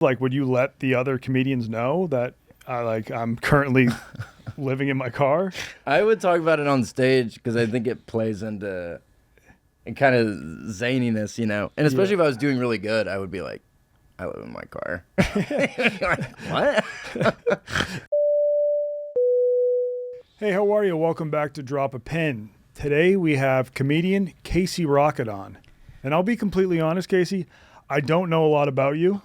Like, would you let the other comedians know that I'm currently living in my car? I would talk about it on stage because I think it plays into kind of zaniness, And especially if I was doing really good, I would be like, I live in my car. Like, what? Hey, how are you? Welcome back to Drop a Pin. Today we have comedian Casey Rocket on. And I'll be completely honest, Casey, I don't know a lot about you.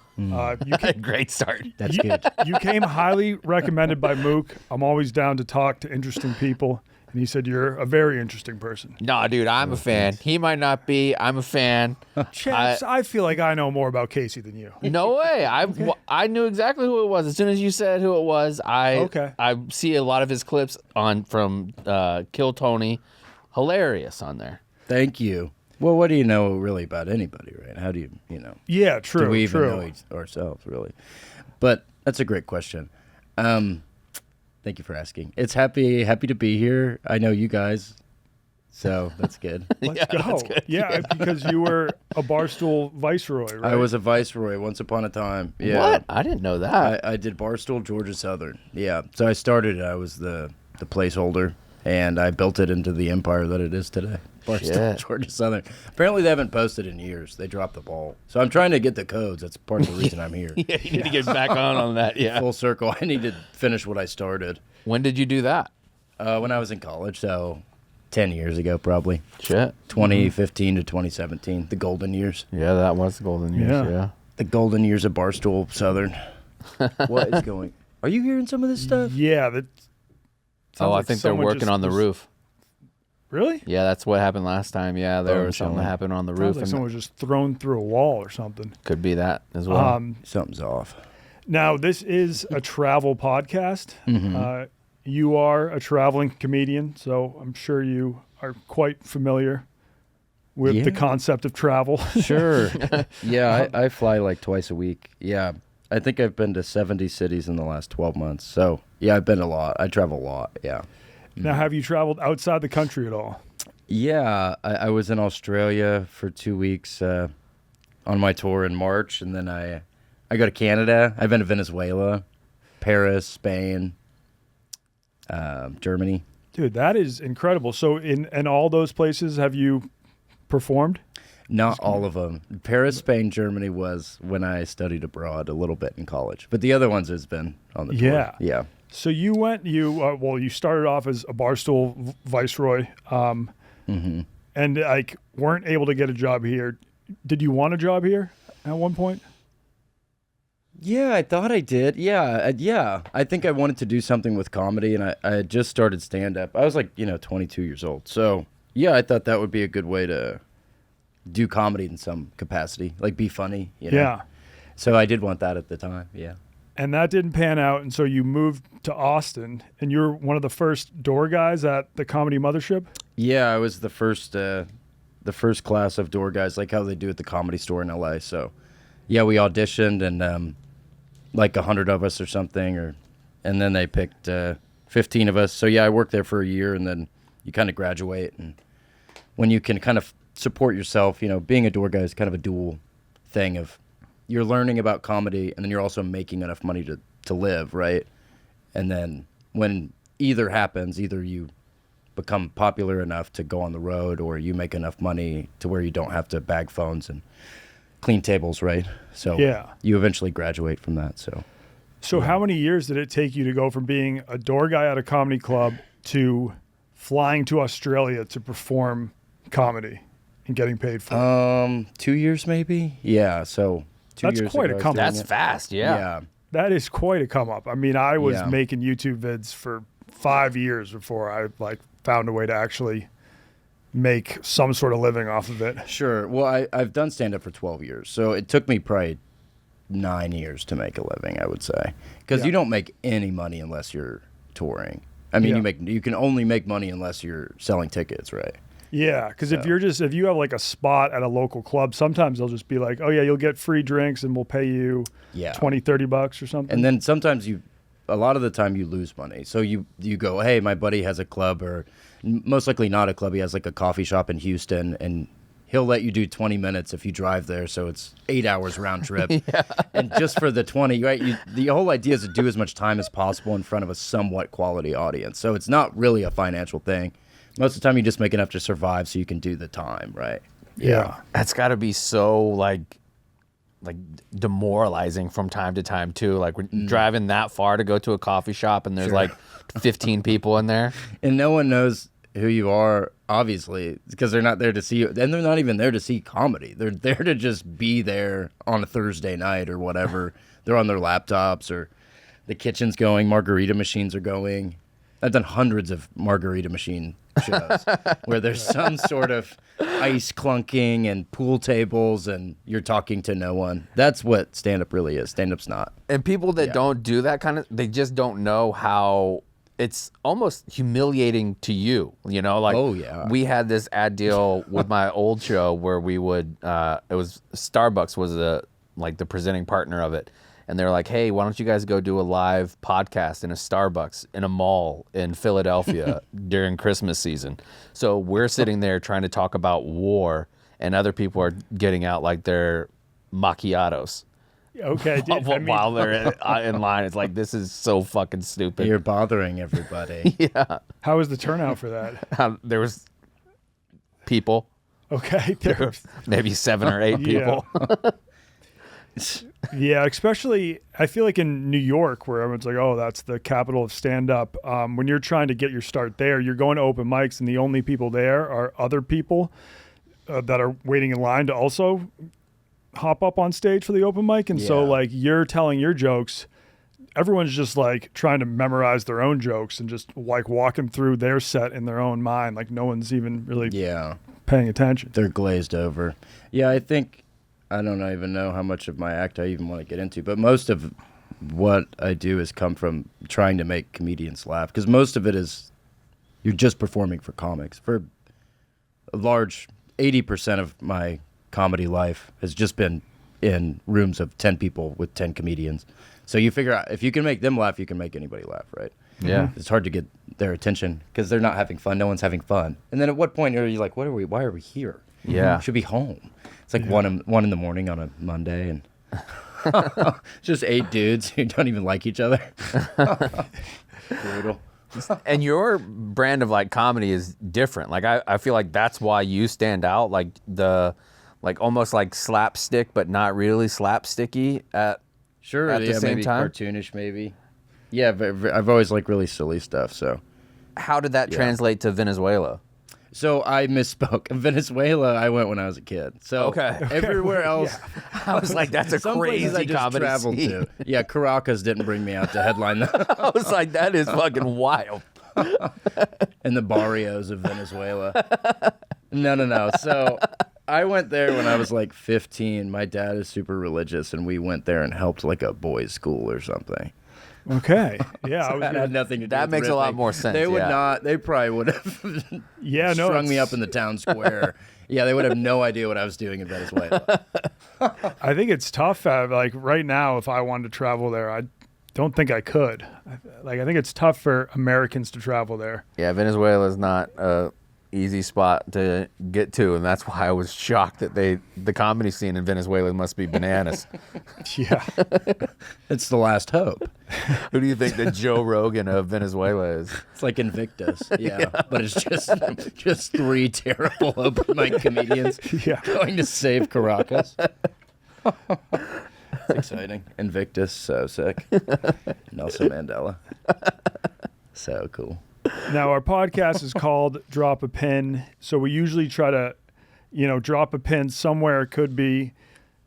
Great start. That's good. You came highly recommended by Mook. I'm always down to talk to interesting people. And he said you're a very interesting person. No, dude, I'm a fan. He might not be. I'm a fan. Chaps, I feel like I know more about Casey than you. No way. I knew exactly who it was. As soon as you said who it was, I see a lot of his clips from Kill Tony. Hilarious on there. Thank you. Well, what do you know really about anybody, right? How do you know? Yeah, true. Do we even know ourselves, really? But that's a great question. Thank you for asking. It's happy to be here. I know you guys, so that's good. Let's go. That's good. Yeah, because you were a Barstool Viceroy, right? I was a Viceroy once upon a time. Yeah. What? I didn't know that. I did Barstool, Georgia Southern. Yeah. So I started it. I was the placeholder, and I built it into the empire that it is today. Barstool, Georgia Southern. Apparently they haven't posted in years. They dropped the ball. So I'm trying to get the codes. That's part of the reason I'm here. Yeah, you need to get back on that. Yeah. Full circle. I need to finish what I started. When did you do that? When I was in college, so 10 years ago probably. Shit. 2015 to 2017, the golden years. Yeah, that was the golden years, yeah. The golden years of Barstool Southern. What is going? Are you hearing some of this stuff? Yeah. I think they're working on the roof. Really? Yeah, that's what happened last time. Yeah, there was something that happened on the roof. Like someone was just thrown through a wall or something. Could be that as well. Something's off. Now, this is a travel podcast. Mm-hmm. You are a traveling comedian, so I'm sure you are quite familiar with the concept of travel. Sure. Yeah, I fly like twice a week. Yeah, I think I've been to 70 cities in the last 12 months. So, yeah, I've been a lot. I travel a lot, yeah. Now, have you traveled outside the country at all? Yeah, I was in Australia for 2 weeks on my tour in March, and then I go to Canada. I've been to Venezuela, Paris, Spain, Germany. Dude, that is incredible. So in all those places, have you performed? Not all of them. Paris, Spain, Germany was when I studied abroad a little bit in college. But the other ones has been on the tour. Yeah. So you you started off as a Barstool Viceroy and weren't able to get a job here. Did you want a job here at one point? Yeah, I thought I did. Yeah. I think I wanted to do something with comedy, and I had just started stand-up. I was 22 years old. So, yeah, I thought that would be a good way to do comedy in some capacity, like be funny. Yeah. So I did want that at the time, yeah. And that didn't pan out, and so you moved to Austin, and you're one of the first door guys at the Comedy Mothership? Yeah, I was the first class of door guys, like how they do at the Comedy Store in LA. So, yeah, we auditioned, and 100 of us or something, and then they picked 15 of us. So, yeah, I worked there for a year, and then you kind of graduate. And when you can kind of support yourself, being a door guy is kind of a dual thing of you're learning about comedy, and then you're also making enough money to live, right? And then when either happens, either you become popular enough to go on the road, or you make enough money to where you don't have to bag phones and clean tables, right? So you eventually graduate from that. So how many years did it take you to go from being a door guy at a comedy club to flying to Australia to perform comedy and getting paid for it? 2 years maybe. Yeah, so 2 years. That's quite a come up. That's fast, yeah. That is quite a come up. I mean, I was making YouTube vids for 5 years before I found a way to actually make some sort of living off of it. Sure. Well, I've done stand-up for 12 years, so it took me probably 9 years to make a living, I would say. Because you don't make any money unless you're touring. I mean, you can only make money unless you're selling tickets, right? Yeah, because if you have a spot at a local club, sometimes they'll just be like, oh yeah, you'll get free drinks and we'll pay you $20-$30 or something. And then sometimes a lot of the time you lose money. So you go, hey, my buddy has a club, or most likely not a club. He has a coffee shop in Houston, and he'll let you do 20 minutes if you drive there, so it's 8 hours round trip. Yeah. And just for the 20, right? The whole idea is to do as much time as possible in front of a somewhat quality audience. So it's not really a financial thing. Most of the time, you just make enough to survive so you can do the time, right? Yeah. That's got to be so like demoralizing from time to time too. Like we're driving that far to go to a coffee shop and there's like 15 people in there. And no one knows who you are, obviously, because they're not there to see you. And they're not even there to see comedy. They're there to just be there on a Thursday night or whatever. They're on their laptops or the kitchen's going, margarita machines are going. I've done hundreds of margarita machine shows where there's some sort of ice clunking and pool tables and you're talking to no one. That's what stand-up really is. Stand-up's not. And people that don't do that kind of, they just don't know how it's almost humiliating to you, you know? Like, we had this ad deal with my old show where we would, it was Starbucks was the presenting partner of it. And they're like, hey, why don't you guys go do a live podcast in a Starbucks in a mall in Philadelphia during Christmas season? So we're sitting there trying to talk about war, and other people are getting out like their macchiatos. Okay. While they're in line. It's like, this is so fucking stupid. You're bothering everybody. Yeah. How was the turnout for that? There was people. Okay. There were maybe 7 or 8 people. Yeah, especially I feel like in New York where everyone's like, oh, that's the capital of stand-up. When you're trying to get your start there, you're going to open mics and the only people there are other people that are waiting in line to also hop up on stage for the open mic. And so like you're telling your jokes, everyone's just like trying to memorize their own jokes and just like walking through their set in their own mind. Like no one's even really paying attention. They're glazed over. Yeah, I think, I don't even know how much of my act I even want to get into, but most of what I do has come from trying to make comedians laugh, because most of it is you're just performing for comics. For a large 80% of my comedy life has just been in rooms of 10 people with 10 comedians. So you figure out if you can make them laugh, you can make anybody laugh, right? Yeah. It's hard to get their attention because they're not having fun. No one's having fun. And then at what point are you like, why are we here? Yeah. We should be home. It's like 1 in the morning on a Monday, and it's just 8 dudes who don't even like each other. Brutal. And your brand of like comedy is different. Like I feel like that's why you stand out. Like almost like slapstick, but not really slapsticky at the same maybe time. Cartoonish, maybe. Yeah, I've always liked really silly stuff. So, how did that translate to Venezuela? So I misspoke. Venezuela, I went when I was a kid. So everywhere else, I was like, that's a crazy I just comedy traveled scene. to. Yeah, Caracas didn't bring me out to headline that. I was like, that is fucking wild. In the barrios of Venezuela. No. So I went there when I was like 15. My dad is super religious, and we went there and helped like a boys' school or something. Okay. Yeah. So that had nothing to do that with makes riffing. a lot more sense. They would not. They probably would have strung me up in the town square. Yeah, they would have no idea what I was doing in Venezuela. I think it's tough. Like right now, if I wanted to travel there, I don't think I could. I think it's tough for Americans to travel there. Yeah, Venezuela is not a easy spot to get to, and that's why I was shocked that the comedy scene in Venezuela must be bananas. Yeah. It's the last hope. Who do you think the Joe Rogan of Venezuela is? It's like Invictus, but it's just 3 terrible open mic comedians going to save Caracas. It's exciting. Invictus, so sick. Nelson Mandela. So cool. Now, our podcast is called Drop a Pin. So we usually try to, drop a pin somewhere. It could be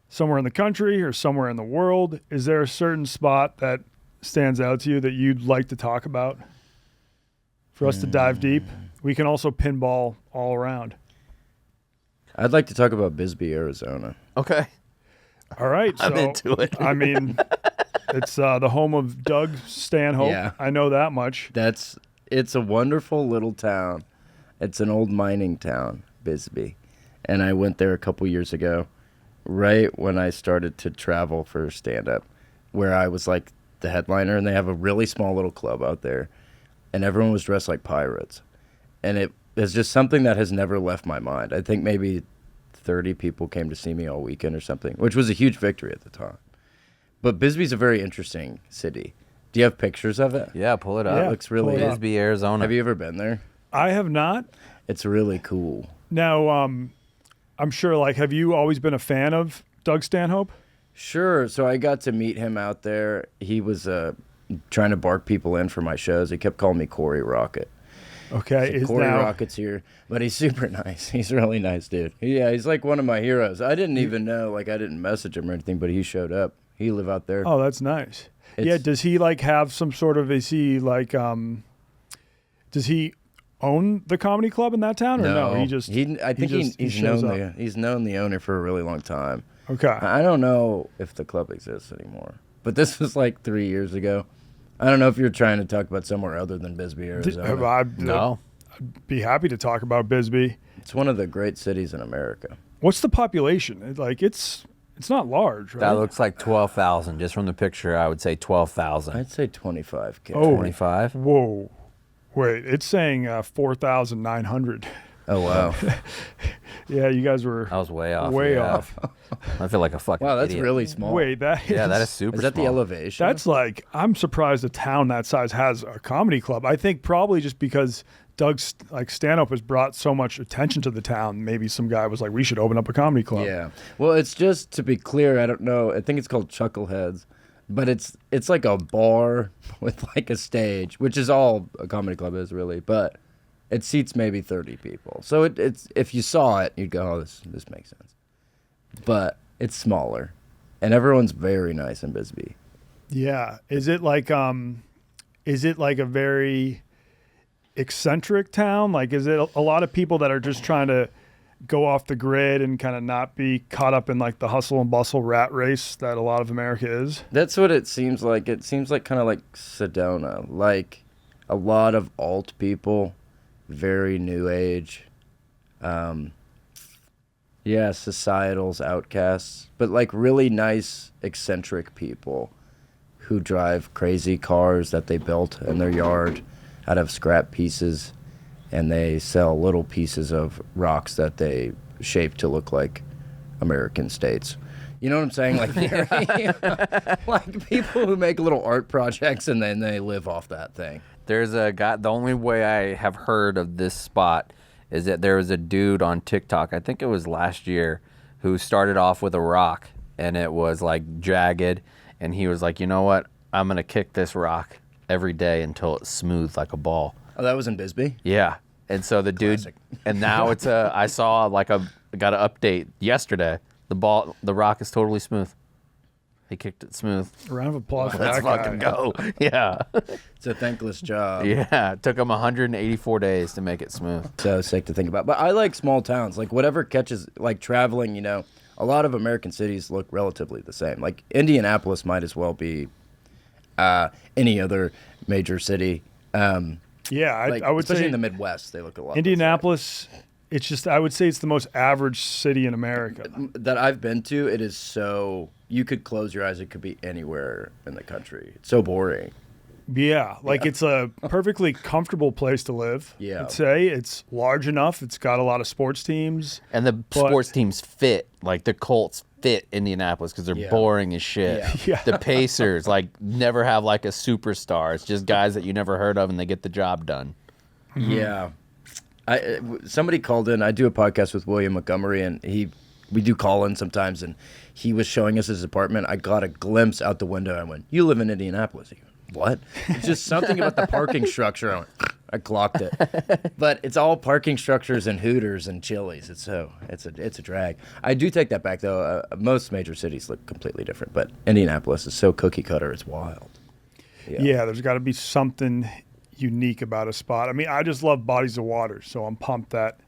somewhere in the country or somewhere in the world. Is there a certain spot that stands out to you that you'd like to talk about for us to dive deep? We can also pinball all around. I'd like to talk about Bisbee, Arizona. Okay. All right. I'm into it. I mean, it's the home of Doug Stanhope. Yeah. I know that much. It's a wonderful little town. It's an old mining town, Bisbee. And I went there a couple years ago, right when I started to travel for stand-up, where I was like the headliner, and they have a really small little club out there, and everyone was dressed like pirates. And it is just something that has never left my mind. I think maybe 30 people came to see me all weekend or something, which was a huge victory at the time. But Bisbee's a very interesting city. Do you have pictures of it? Yeah, pull it up. Yeah, It looks really Bisbee, Arizona. Have you ever been there? I have not. It's really cool. Now, I'm sure, like, have you always been a fan of Doug Stanhope? Sure. So I got to meet him out there. He was trying to bark people in for my shows. He kept calling me Corey Rocket. Okay. So Corey Rocket's here, but he's super nice. He's a really nice dude. Yeah, he's like one of my heroes. I didn't even know, like I didn't message him or anything, but he showed up. He live out there. Oh, that's nice. Yeah, does he like have some sort of, is he like, does he own the comedy club in that town or no? I think he's known the owner for a really long time. Okay. I don't know if the club exists anymore, but this was like 3 years ago. I don't know if you're trying to talk about somewhere other than Bisbee, Arizona. No. I'd be happy to talk about Bisbee. It's one of the great cities in America. What's the population? Like, it's not large, right? That looks like 12,000. Just from the picture, I would say 12,000. I'd say 25K. Oh, 25? Whoa. Wait, it's saying 4,900. Oh, wow. Yeah, you guys were I was way off. way yeah. off. I feel like a fucking Wow, that's idiot. really small. Wait, that is, Yeah, that is super Is that small. the elevation? that's like, I'm surprised a town that size has a comedy club. I think probably just because Doug's like Stanhope has brought so much attention to the town. Maybe some guy was like, we should open up a comedy club. Yeah. Well, it's just, to be clear, I don't know. I think it's called Chuckleheads. But it's like a bar with like a stage, which is all a comedy club is really. But it seats maybe 30 people. So it's if you saw it, you'd go, oh, this makes sense. But it's smaller, and everyone's very nice in Bisbee. Yeah. Is it like a very eccentric town? Like, is it a lot of people that are just trying to go off the grid and kind of not be caught up in like the hustle and bustle rat race that a lot of America is? That's what it seems like. It seems like kind of like Sedona, like a lot of alt people, very new age. Yeah, societal's outcasts, but like really nice, eccentric people who drive crazy cars that they built in their yard out of scrap pieces, and they sell little pieces of rocks that they shape to look like American states. You know what I'm saying? Like, like people who make little art projects and then they live off that thing. There's a guy, the only way I have heard of this spot is that there was a dude on TikTok, I think it was last year, who started off with a rock and it was like jagged. And he was like, you know what? I'm going to kick this rock every day until it's smooth like a ball. Oh, that was in Bisbee? Yeah. And so the Classic. dude, and now it's I saw got an update yesterday. The rock is totally smooth. He kicked it smooth. A round of applause for Let's that guy. fucking go. Yeah. It's a thankless job. Yeah. It took him 184 days to make it smooth. So sick to think about. But I like small towns. Like whatever catches, like traveling, you know, a lot of American cities look relatively the same. Like Indianapolis might as well be any other major city. Yeah, I would especially say in the Midwest, they look a lot. Indianapolis, it's just, I would say it's the most average city in America. That I've been to. It is so, you could close your eyes, it could be anywhere in the country. It's so boring. Yeah, like it's a perfectly comfortable place to live. Yeah. I'd say it's large enough. It's got a lot of sports teams. And the sports teams fit, like the Colts fit Indianapolis because they're boring as shit. Yeah. The Pacers never have like a superstar. It's just guys that you never heard of and they get the job done. Mm-hmm. Yeah. Somebody called in. I do a podcast with William Montgomery, and we do call in sometimes, and he was showing us his apartment. I got a glimpse out the window. I went, "You live in Indianapolis?" He goes, "What?" It's just something about the parking structure. I clocked it, but it's all parking structures and Hooters and Chili's. It's a drag. I do take that back though. Most major cities look completely different, but Indianapolis is so cookie cutter. It's wild. Yeah, there's got to be something unique about a spot. I mean, I just love bodies of water, so I'm pumped that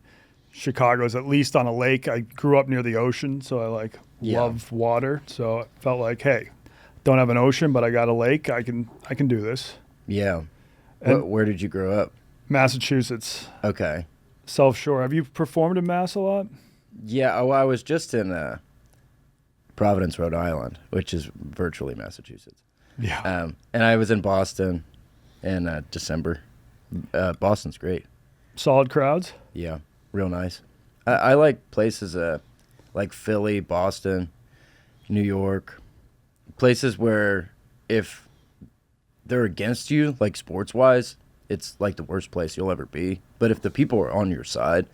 Chicago's at least on a lake. I grew up near the ocean, so I love water. So it felt like, hey, don't have an ocean, but I got a lake. I can do this. Yeah. And where did you grow up? Massachusetts. Okay. South Shore. Have you performed in Mass a lot? Yeah. Oh, I was just in Providence, Rhode Island, which is virtually Massachusetts. Yeah. And I was in Boston in December. Boston's great. Solid crowds? Yeah. Real nice. I like places. like Philly, Boston, New York, places where if they're against you, like sports-wise, it's like the worst place you'll ever be. But if the people are on your side,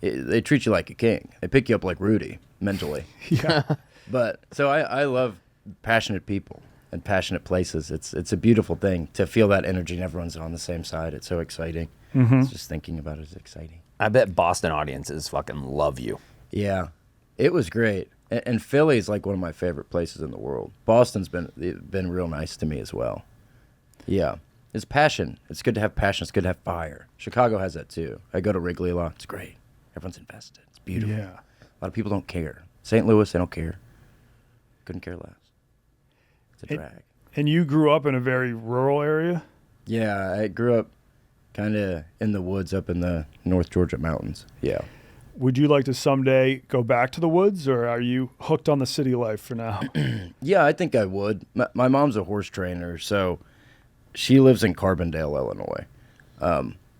they treat you like a king. They pick you up like Rudy mentally. Yeah. But so I love passionate people and passionate places. It's a beautiful thing to feel that energy and everyone's on the same side. It's so exciting. It's just thinking about it is exciting. I bet Boston audiences fucking love you. Yeah, it was great. And Philly's like one of my favorite places in the world. Boston's been real nice to me as well. Yeah, it's passion. It's good to have passion. It's good to have fire. Chicago has that too. I go to Wrigley a lot. It's great. Everyone's invested. It's beautiful. Yeah. A lot of people don't care. St. Louis, they don't care. Couldn't care less. It's a drag. And you grew up in a very rural area? Yeah, I grew up kind of in the woods up in the North Georgia mountains. Yeah. Would you like to someday go back to the woods, or are you hooked on the city life for now? Yeah, I think I would. My mom's a horse trainer, so she lives in Carbondale, Illinois,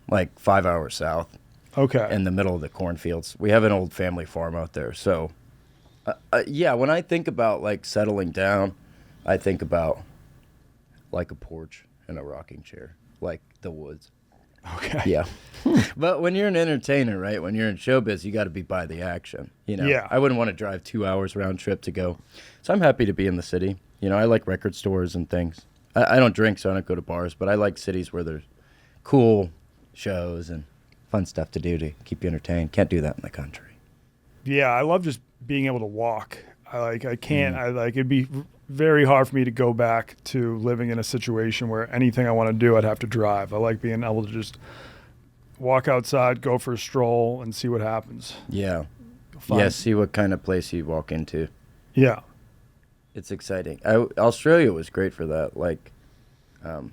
like 5 hours south. Okay. In the middle of the cornfields. We have an old family farm out there. So, yeah, when I think about, like, settling down, I think about, like, a porch and a rocking chair, like the woods. Okay. Yeah. But when you're an entertainer, right, when you're in showbiz, you got to be by the action, you know? Yeah. I wouldn't want to drive 2 hours round trip to go. So I'm happy to be in the city. You know, I like record stores and things. I don't drink, so I don't go to bars, but I like cities where there's cool shows and fun stuff to do to keep you entertained. Can't do that in the country. Yeah, I love just being able to walk. It'd be very hard for me to go back to living in a situation where anything I want to do, I'd have to drive. I like being able to just walk outside, go for a stroll, and see what happens. Yeah. Yeah, see what kind of place you walk into. Yeah. It's exciting. Australia was great for that, like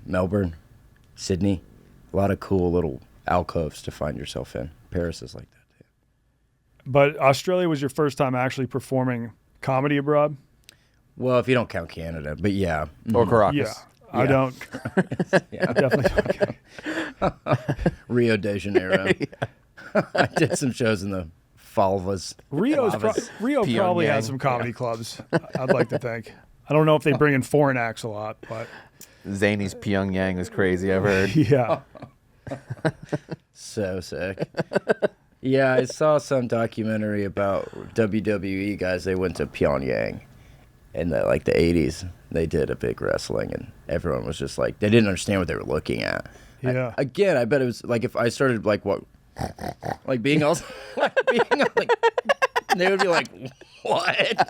Melbourne, Sydney, a lot of cool little alcoves to find yourself in. Paris is like that too. But Australia was your first time actually performing comedy abroad? Well, if you don't count Canada, but yeah. Or Caracas. Yeah. I don't. Yeah. I definitely don't. Rio de Janeiro. I did some shows in the Falvas. Rio probably has some comedy clubs, I'd like to think. I don't know if they bring in foreign acts a lot, but Zany's Pyongyang was crazy, I've heard. yeah. So sick. Yeah, I saw some documentary about WWE guys. They went to Pyongyang in the 80s. They did a big wrestling, and everyone was just like, they didn't understand what they were looking at. Yeah. I bet it was like if I started being all like, they would be like, what?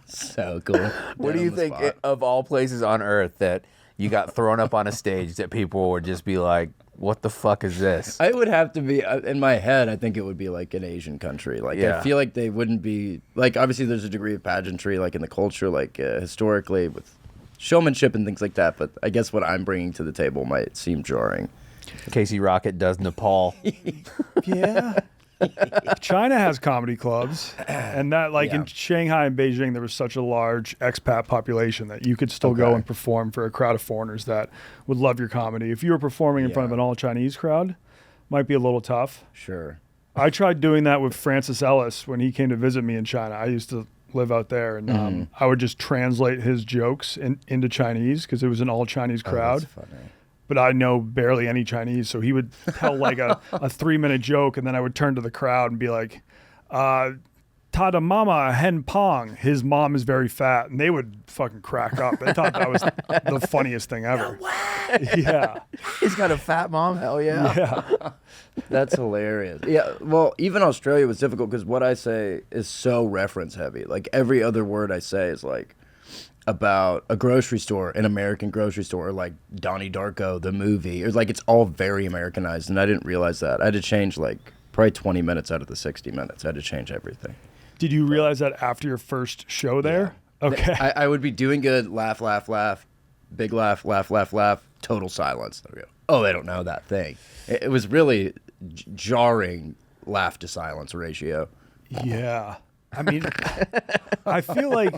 So cool. What do you think of all places on earth that you got thrown up on a stage that people would just be like, what the fuck is this? I would have to be, in my head, I think it would be like an Asian country. Like, Yeah. I feel like they wouldn't be, like, obviously there's a degree of pageantry, like, in the culture, like, historically with showmanship and things like that. But I guess what I'm bringing to the table might seem jarring. Casey Rocket does Nepal. Yeah. China has comedy clubs, and that in Shanghai and Beijing, there was such a large expat population that you could still go and perform for a crowd of foreigners that would love your comedy. If you were performing in front of an all-Chinese crowd, might be a little tough. Sure. I tried doing that with Francis Ellis when he came to visit me in China. I used to live out there, and I would just translate his jokes into Chinese because it was an all-Chinese crowd. That's funny. But I know barely any Chinese, so he would tell like a 3-minute joke, and then I would turn to the crowd and be like, Tada mama hen pong, his mom is very fat, and they would fucking crack up. They thought that was the funniest thing ever. Yeah. He's got a fat mom? Hell yeah. Yeah. That's hilarious. Yeah, well, even Australia was difficult because what I say is so reference heavy. Like, every other word I say is like about a grocery store, an American grocery store, or like Donnie Darko, the movie. Or like, it's all very Americanized, and I didn't realize that. I had to change like probably 20 minutes out of the 60 minutes. I had to change everything. Did you realize that after your first show there? Yeah. Okay. I would be doing good, laugh, laugh, laugh, big laugh, laugh, laugh, laugh, total silence. There we go. Oh, they don't know that thing. It was really jarring laugh to silence ratio. Yeah. I mean, I feel like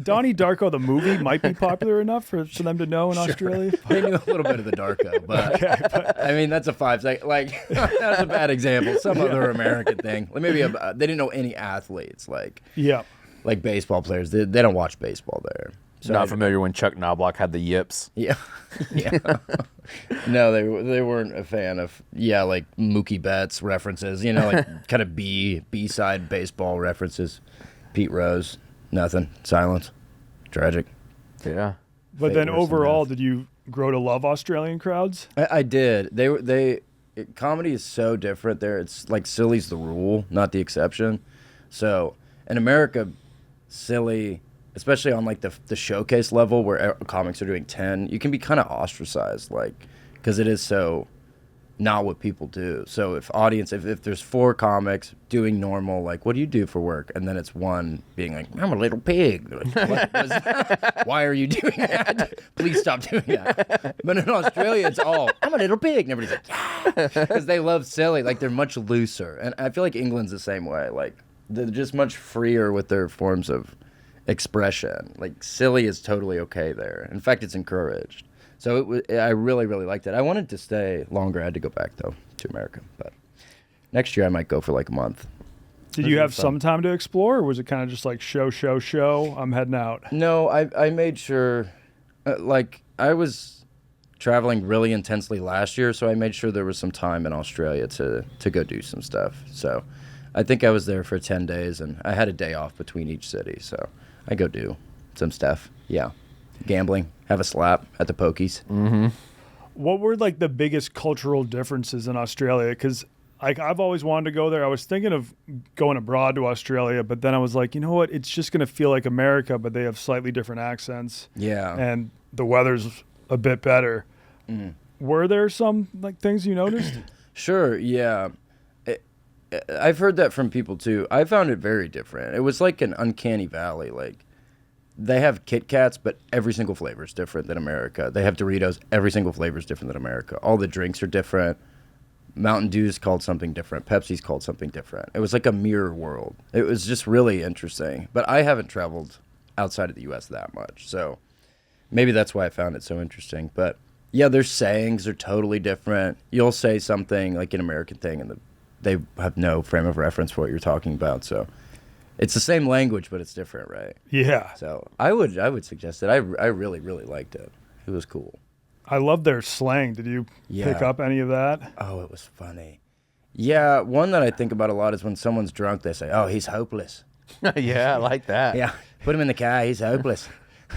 Donnie Darko, the movie, might be popular enough for them to know in Australia. They knew a little bit of the Darko, but, I mean, that's a 5 second. Like, that's a bad example. Some other American thing. Like maybe they didn't know any athletes, like baseball players. They don't watch baseball there. So Not familiar when Chuck Knobloch had the yips. Yeah, yeah. No, they weren't a fan of like Mookie Betts references. You know, like kind of B-side baseball references. Pete Rose, nothing. Silence. Tragic. Yeah. But then overall, did you grow to love Australian crowds? I did. Comedy is so different there. It's like silly's the rule, not the exception. So in America, silly, especially on like the showcase level where comics are doing 10, you can be kind of ostracized, like, because it is so not what people do. So if there's 4 comics doing normal, like, what do you do for work? And then it's one being like, I'm a little pig. Like, why are you doing that? Please stop doing that. But in Australia, it's all, I'm a little pig. And everybody's like, yeah. Because they love silly. Like, they're much looser. And I feel like England's the same way. Like, they're just much freer with their forms of expression. Like, silly is totally okay there. In fact, it's encouraged. So I really, really liked it. I wanted to stay longer. I had to go back, though, to America. But next year, I might go for like a month. Did you have some time to explore, or was it kind of just like show, I'm heading out? No, I made sure, like, I was traveling really intensely last year, so I made sure there was some time in Australia to go do some stuff. So I think I was there for 10 days, and I had a day off between each city, so I go do some stuff. Yeah. Gambling, have a slap at the pokies. Mm-hmm. What were like the biggest cultural differences in Australia? Because like I've always wanted to go there. I was thinking of going abroad to Australia, but then I was like, you know what? It's just going to feel like America, but they have slightly different accents. Yeah. And the weather's a bit better. Mm. Were there some like things you noticed? Sure, yeah. I've heard that from people too. I found it very different. It was like an uncanny valley. Like, they have Kit Kats, but every single flavor is different than America. They have Doritos, every single flavor is different than America. All the drinks are different. Mountain Dew's called something different. Pepsi's called something different. It was like a mirror world. It was just really interesting. But I haven't traveled outside of the U.S. that much, so maybe that's why I found it so interesting. But yeah, their sayings are totally different. You'll say something like an American thing, and they have no frame of reference for what you're talking about, so it's the same language, but it's different, right? Yeah. So I would suggest it. I really, really liked it. It was cool. I love their slang. Did you pick up any of that? Oh, it was funny. Yeah, one that I think about a lot is when someone's drunk, they say, oh, he's hopeless. Yeah, I like that. Yeah, put him in the car, he's hopeless.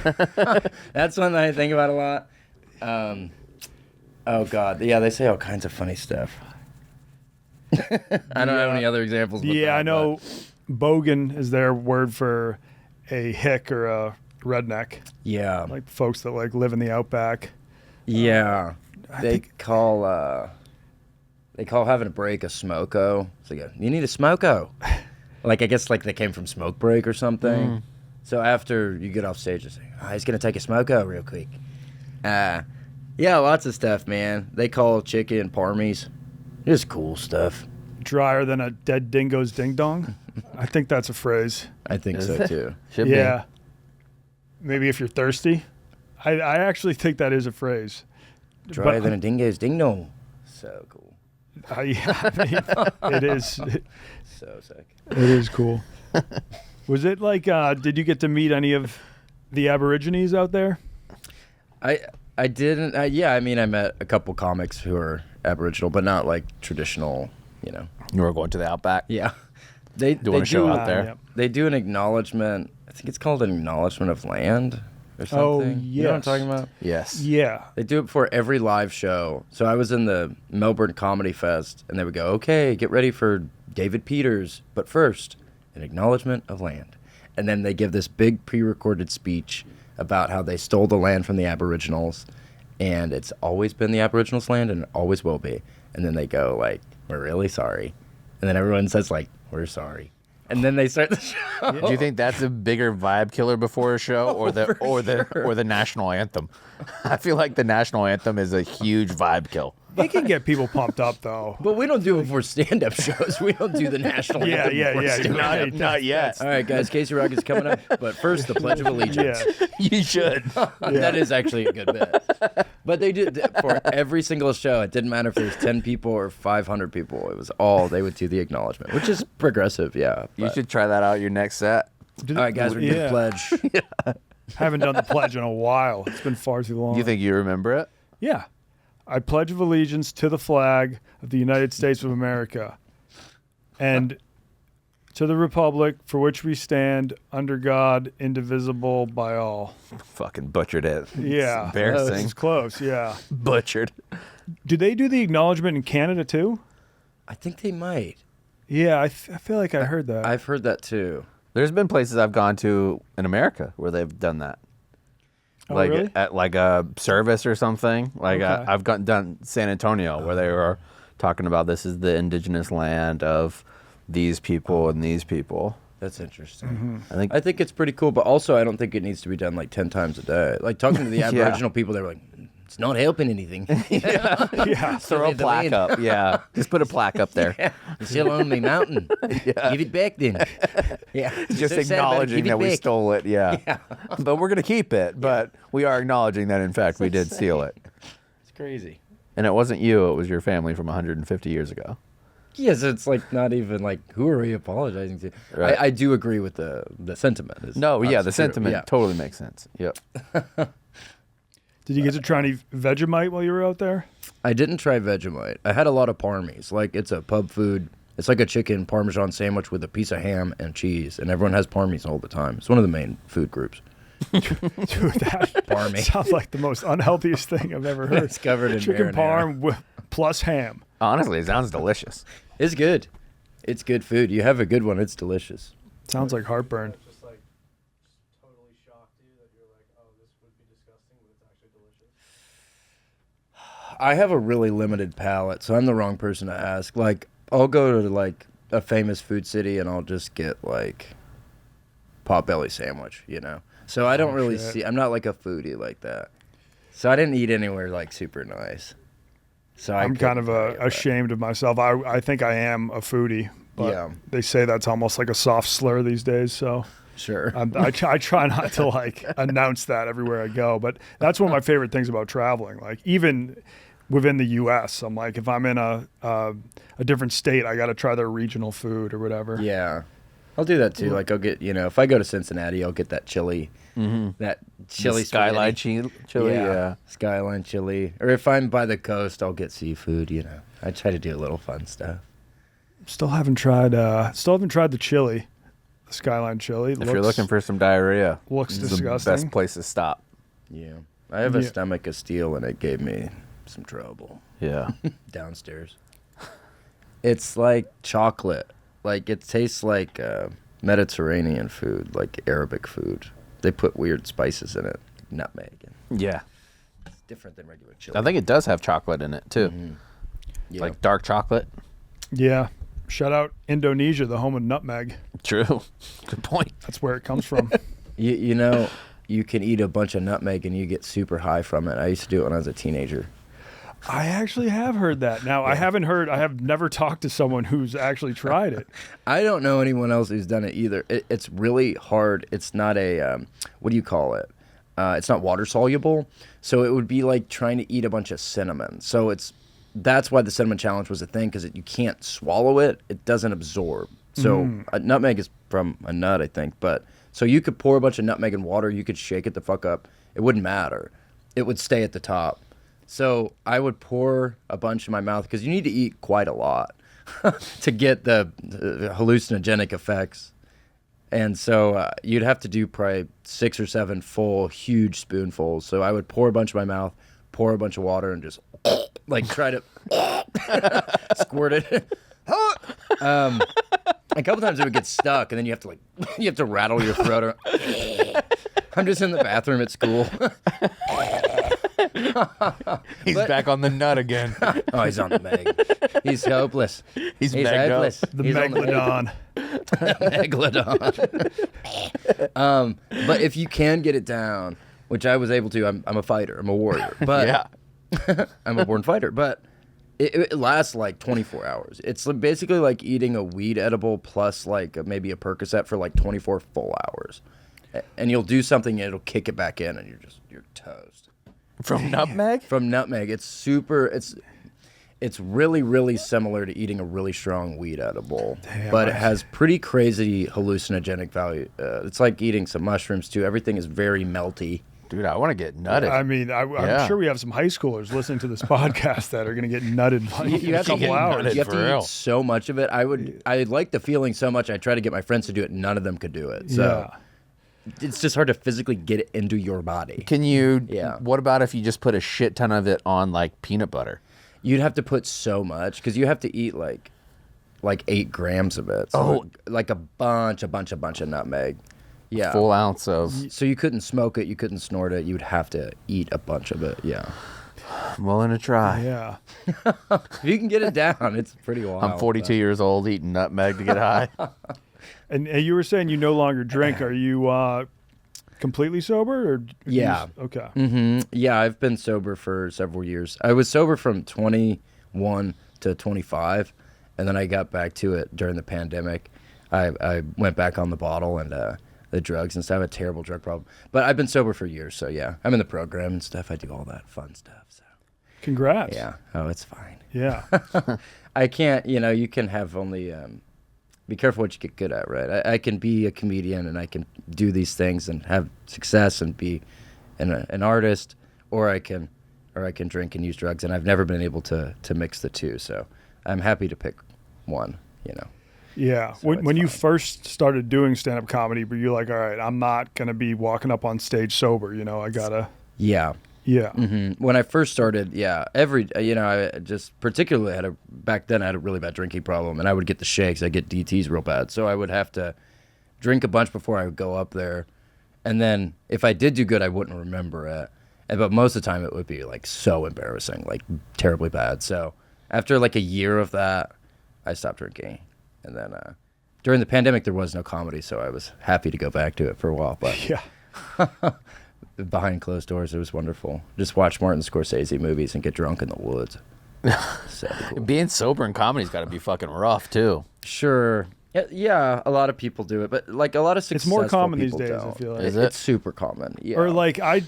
That's one that I think about a lot. Oh, God. Yeah, they say all kinds of funny stuff. I don't have any other examples. Yeah, I know. Bogan is their word for a hick or a redneck. Yeah. Like folks that like live in the outback. Yeah. They call having a break a smoko. It's like, you need a smoko. Like, I guess like they came from smoke break or something. Mm. So after you get off stage, they say, oh, he's going to take a smoko real quick. Yeah, lots of stuff, man. They call chicken parmies. Just cool stuff. Drier than a dead dingo's ding dong. I think that's a phrase. I think so too. Should be. Maybe if you're thirsty. I actually think that is a phrase. Drier than a dingo's ding dong. So cool. Yeah, I mean, it is. So sick. It is cool. Was it like? Did you get to meet any of the Aborigines out there? I didn't. Yeah, I mean, I met a couple comics who are Aboriginal, but not like traditional. You know. You were going to the Outback. Yeah. They doing a show out there. Yep. They do an acknowledgement. I think it's called an acknowledgement of land or something. Oh, yes. You know what I'm talking about? Yes. Yeah. They do it before every live show. So I was in the Melbourne Comedy Fest, and they would go, okay, get ready for David Peters, but first, an acknowledgement of land. And then they give this big pre-recorded speech about how they stole the land from the Aboriginals, and it's always been the Aboriginals' land, and it always will be. And then they go, like, we're really sorry. And then everyone says, like, we're sorry. And then they start the show. Do you think that's a bigger vibe killer before a show, or the national anthem? I feel like the national anthem is a huge vibe kill. It can get people pumped up, though. But we don't do it for stand-up shows. We don't do the national anthem before stand-up. Not yet. All right, guys, Casey Rocket's coming up. But first, the Pledge of Allegiance. Yeah. You should. That is actually a good bit. But they did for every single show. It didn't matter if there was 10 people or 500 people. It was all they would do the acknowledgement, which is progressive. Yeah. You should try that out your next set. All right, guys, we're doing the pledge. Haven't done the pledge in a while. It's been far too long. You think you remember it? Yeah. I pledge of allegiance to the flag of the United States of America and to the republic for which we stand, under God, indivisible by all. Fucking butchered it. Yeah. It's embarrassing. It's close, yeah. Butchered. Do they do the acknowledgement in Canada too? I think they might. Yeah, I feel like I heard that. I've heard that too. There's been places I've gone to in America where they've done that. Oh, Like really? at like a service or something. Like Okay. I've done San Antonio where they were talking about this is the indigenous land of these people and these people. That's interesting. I think it's pretty cool, but also I don't think it needs to be done like 10 times a day. Like talking to the Aboriginal people, they were like, it's not helping anything. Yeah. throw a plaque up. Yeah, just put a plaque up there. It's still on my mountain. Give it back then. Yeah. Just So sad about it. acknowledging Give it that we back. stole it. Yeah. But we're gonna keep it. But we are acknowledging that in fact we did steal it. It's crazy. And it wasn't you. It was your family from 150 years ago. Yes, it's like not even like who are we apologizing to? Right. I do agree with the sentiment. No, yeah, That's the true. sentiment Yeah. totally makes sense. Yep. Did you get to try any Vegemite while you were out there? I didn't try Vegemite. I had a lot of parmies. Like it's a pub food. It's like a chicken Parmesan sandwich with a piece of ham and cheese, and everyone has parmies all the time. It's one of the main food groups. Dude, that Parmy. sounds like the most unhealthiest thing I've ever heard. It's covered in Chicken marinara. parm plus ham. Honestly, it sounds delicious. It's good. It's good food. You have a good one. It's delicious. Sounds like heartburn. Just totally shocked you that you're like, oh, this would be disgusting, but it's actually delicious? I have a really limited palate, so I'm the wrong person to ask. Like, I'll go to like a famous food city and I'll just get like potbelly sandwich, you know. So I don't really shit. see. I'm not like a foodie like that. So I didn't eat anywhere like super nice. So I'm kind of ashamed of myself. I think I am a foodie, but Yeah. they say that's almost like a soft slur these days. So Sure. I try not to like announce that everywhere I go. But that's one of my favorite things about traveling. Like even within the U.S., I'm like, if I'm in a different state, I got to try their regional food or whatever. Yeah. I'll do that too. Like I'll get, you know, if I go to Cincinnati, I'll get that chili. That chili The skyline spaghetti. chili. Yeah. Skyline chili. Or if I'm by the coast, I'll get seafood, you know. I try to do a little fun stuff. Still haven't tried the chili, the skyline chili. If you're looking for some diarrhea, looks this is the disgusting. best place to stop. Yeah. I have a Yeah. stomach of steel and it gave me some trouble Yeah. downstairs. It's like chocolate. Like it tastes like Mediterranean food, like Arabic food. They put weird spices in it, like nutmeg. And Yeah. it's different than regular chili. I think it does have chocolate in it too. Yeah. Like dark chocolate. Yeah. Shout out Indonesia, the home of nutmeg. True. Good point. That's where it comes from. you know, you can eat a bunch of nutmeg and you get super high from it. I used to do it when I was a teenager. I actually have heard that. Now, I have never talked to someone who's actually tried it. I don't know anyone else who's done it either. It's really hard. It's not a, what do you call it? It's not water soluble. So it would be like trying to eat a bunch of cinnamon. So that's why the cinnamon challenge was a thing, because you can't swallow it. It doesn't absorb. So nutmeg is from a nut, I think. But so you could pour a bunch of nutmeg in water. You could shake it the fuck up. It wouldn't matter. It would stay at the top. So I would pour a bunch in my mouth because you need to eat quite a lot to get the hallucinogenic effects. And so you'd have to do probably 6 or 7 full, huge spoonfuls. So I would pour a bunch in my mouth, pour a bunch of water, and just like try to squirt it. A couple times it would get stuck, and then you have to rattle your throat. I'm just in the bathroom at school. He's back on the nut again. Oh, he's on the meg. He's hopeless. He's megged up. hopeless. The He's on megalodon. Megalodon. But if you can get it down, which I was able to, I'm a fighter. I'm a warrior. But Yeah. I'm a born fighter. But It lasts like 24 hours. It's basically like eating a weed edible plus like maybe a Percocet for like 24 full hours. And you'll do something and it'll kick it back in and you're toast. From nutmeg? From nutmeg. It's really, really similar to eating a really strong weed edible. Damn, but it has pretty crazy hallucinogenic value. It's like eating some mushrooms too. Everything is very melty. Dude, I want to get nutted. I mean, I'm sure we have some high schoolers listening to this podcast that are going to get nutted like in a couple hours. You have to eat so much of it. I like the feeling so much. I try to get my friends to do it. None of them could do it. So it's just hard to physically get it into your body. Can you? Yeah. What about if you just put a shit ton of it on like peanut butter? You'd have to put so much because you have to eat like 8 grams of it. So like a bunch of nutmeg. Yeah. Full ounce of. So you couldn't smoke it. You couldn't snort it. You would have to eat a bunch of it. Yeah. I'm willing to try. Yeah. If you can get it down, it's pretty wild. I'm 42 years old eating nutmeg to get high. And you were saying you no longer drink. Are you completely sober? Or yeah. Okay. Mm-hmm. Yeah, I've been sober for several years. I was sober from 21 to 25, and then I got back to it during the pandemic. I went back on the bottle and the drugs and stuff. I have a terrible drug problem. But I've been sober for years, so yeah. I'm in the program and stuff. I do all that fun stuff. So. Congrats. Yeah. Oh, it's fine. Yeah. I can't, you can have only... be careful what you get good at, right? I can be a comedian and I can do these things and have success and be an artist, or I can drink and use drugs, and I've never been able to mix the two. So I'm happy to pick one, Yeah. So when you first started doing stand-up comedy, were you like, all right, I'm not going to be walking up on stage sober, I gotta... Yeah. Yeah. Mm-hmm. When I first started, I just particularly back then I had a really bad drinking problem, and I would get the shakes. I'd get DTs real bad. So I would have to drink a bunch before I would go up there. And then if I did do good, I wouldn't remember it. But most of the time it would be like so embarrassing, like terribly bad. So after like a year of that, I stopped drinking. And then during the pandemic, there was no comedy. So I was happy to go back to it for a while. But Yeah. Behind closed doors, it was wonderful. Just watch Martin Scorsese movies and get drunk in the woods. So cool. Being sober in comedy's got to be fucking rough too. Sure. Yeah, a lot of people do it, but like a lot of successful It's more common these people days, don't. I feel like. Is it? It's super common. Yeah. Or like I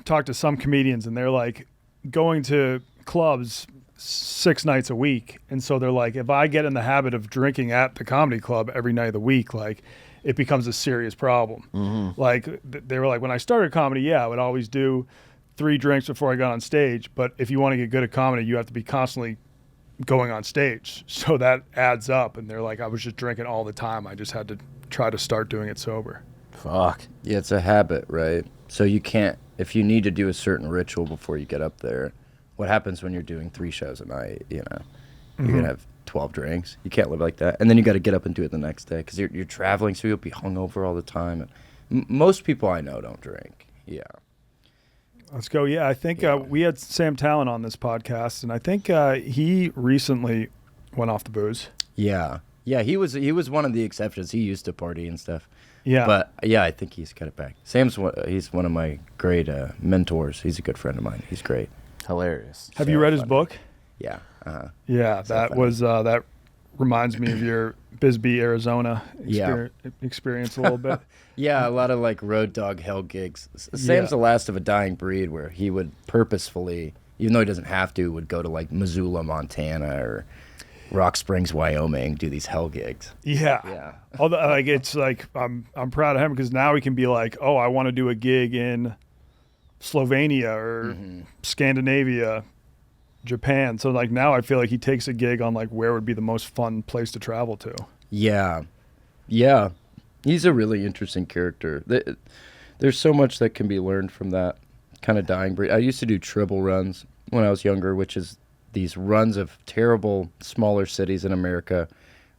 talk to some comedians and they're like going to clubs 6 nights a week, and so they're like, if I get in the habit of drinking at the comedy club every night of the week, like it becomes a serious problem. Mm-hmm. Like they were like, when I started comedy, I would always do 3 drinks before I got on stage, but if you want to get good at comedy, you have to be constantly going on stage, so that adds up. And they're like, I was just drinking all the time, I just had to try to start doing it sober. Fuck. Yeah, it's a habit, right? So you can't, if you need to do a certain ritual before you get up there, what happens when you're doing 3 shows a night, you're gonna have 12 drinks. You can't live like that. And then you got to get up and do it the next day because you're traveling, so you'll be hungover all the time. And most people I know don't drink. Yeah. Let's go. Yeah, I think we had Sam Talent on this podcast, and I think he recently went off the booze. Yeah. Yeah, he was one of the exceptions. He used to party and stuff. Yeah. But yeah, I think he's got it back. He's one of my great mentors. He's a good friend of mine. He's great. Hilarious. Have you read his book? Yeah. Uh-huh. Yeah, that reminds me of your Bisbee, Arizona experience a little bit. Yeah, a lot of like road dog hell gigs. Sam's the last of a dying breed where he would purposefully, even though he doesn't have to, would go to like Missoula, Montana or Rock Springs, Wyoming, do these hell gigs. Yeah. Yeah. Although like it's like I'm proud of him because now he can be like, oh, I want to do a gig in Slovenia or Scandinavia, Japan. So like now I feel like he takes a gig on like where would be the most fun place to travel to. Yeah. Yeah. He's a really interesting character. There's so much that can be learned from that kind of dying breed. I used to do tribble runs when I was younger, which is these runs of terrible smaller cities in America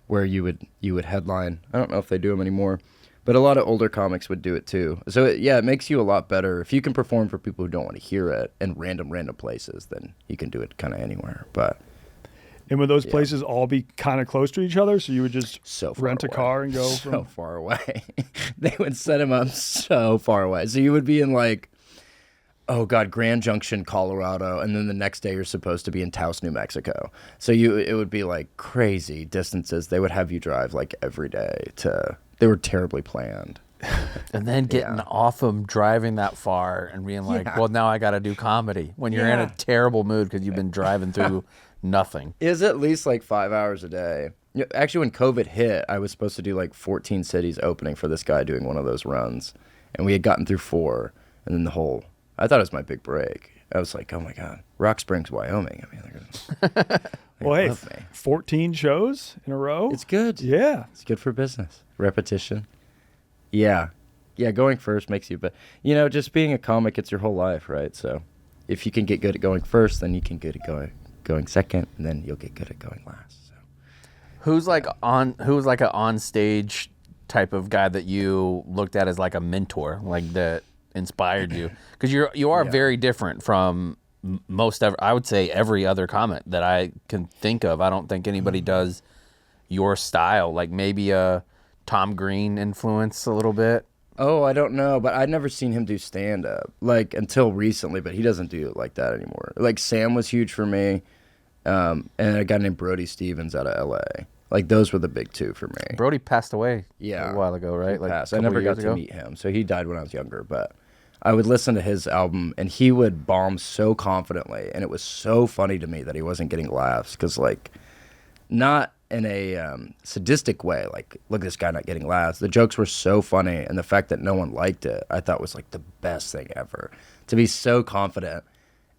where you would headline. I don't know if they do them anymore, but a lot of older comics would do it too. So it makes you a lot better. If you can perform for people who don't want to hear it in random places, then you can do it kind of anywhere. And would those places all be kind of close to each other? So you would just rent a car and go so far away. They would set them up so far away. So you would be in like, oh God, Grand Junction, Colorado, and then the next day you're supposed to be in Taos, New Mexico. So it would be like crazy distances. They would have you drive like every day they were terribly planned. And then getting off of driving that far and being like, well, now I got to do comedy when you're in a terrible mood because you've been driving through nothing. Is at least like 5 hours a day. Actually, when COVID hit, I was supposed to do like 14 cities opening for this guy doing one of those runs. And we had gotten through 4, and then I thought it was my big break. I was like, oh my God, Rock Springs, Wyoming. I mean, they're gonna Well, love hey, me. 14 shows in a row? It's good. Yeah. It's good for business. Repetition. Yeah. Yeah, going first makes you, but, just being a comic, it's your whole life, right? So if you can get good at going first, then you can get good at going second, and then you'll get good at going last. So. Who's like an on stage type of guy that you looked at as like a mentor, like that inspired you? Because you are very different from I would say every other comic that I can think of. I don't think anybody does your style. Like maybe a Tom Green influence a little bit. Oh, I don't know, but I'd never seen him do stand-up, like, until recently, but he doesn't do it like that anymore. Like, Sam was huge for me, and a guy named Brody Stevens out of L.A. Like, those were the big two for me. Brody passed away a while ago, right? Like I never got to meet him, so he died when I was younger, but I would listen to his album, and he would bomb so confidently, and it was so funny to me that he wasn't getting laughs, because, like, not in a sadistic way, like, look at this guy not getting laughs. The jokes were so funny, and the fact that no one liked it, I thought was like the best thing ever. To be so confident,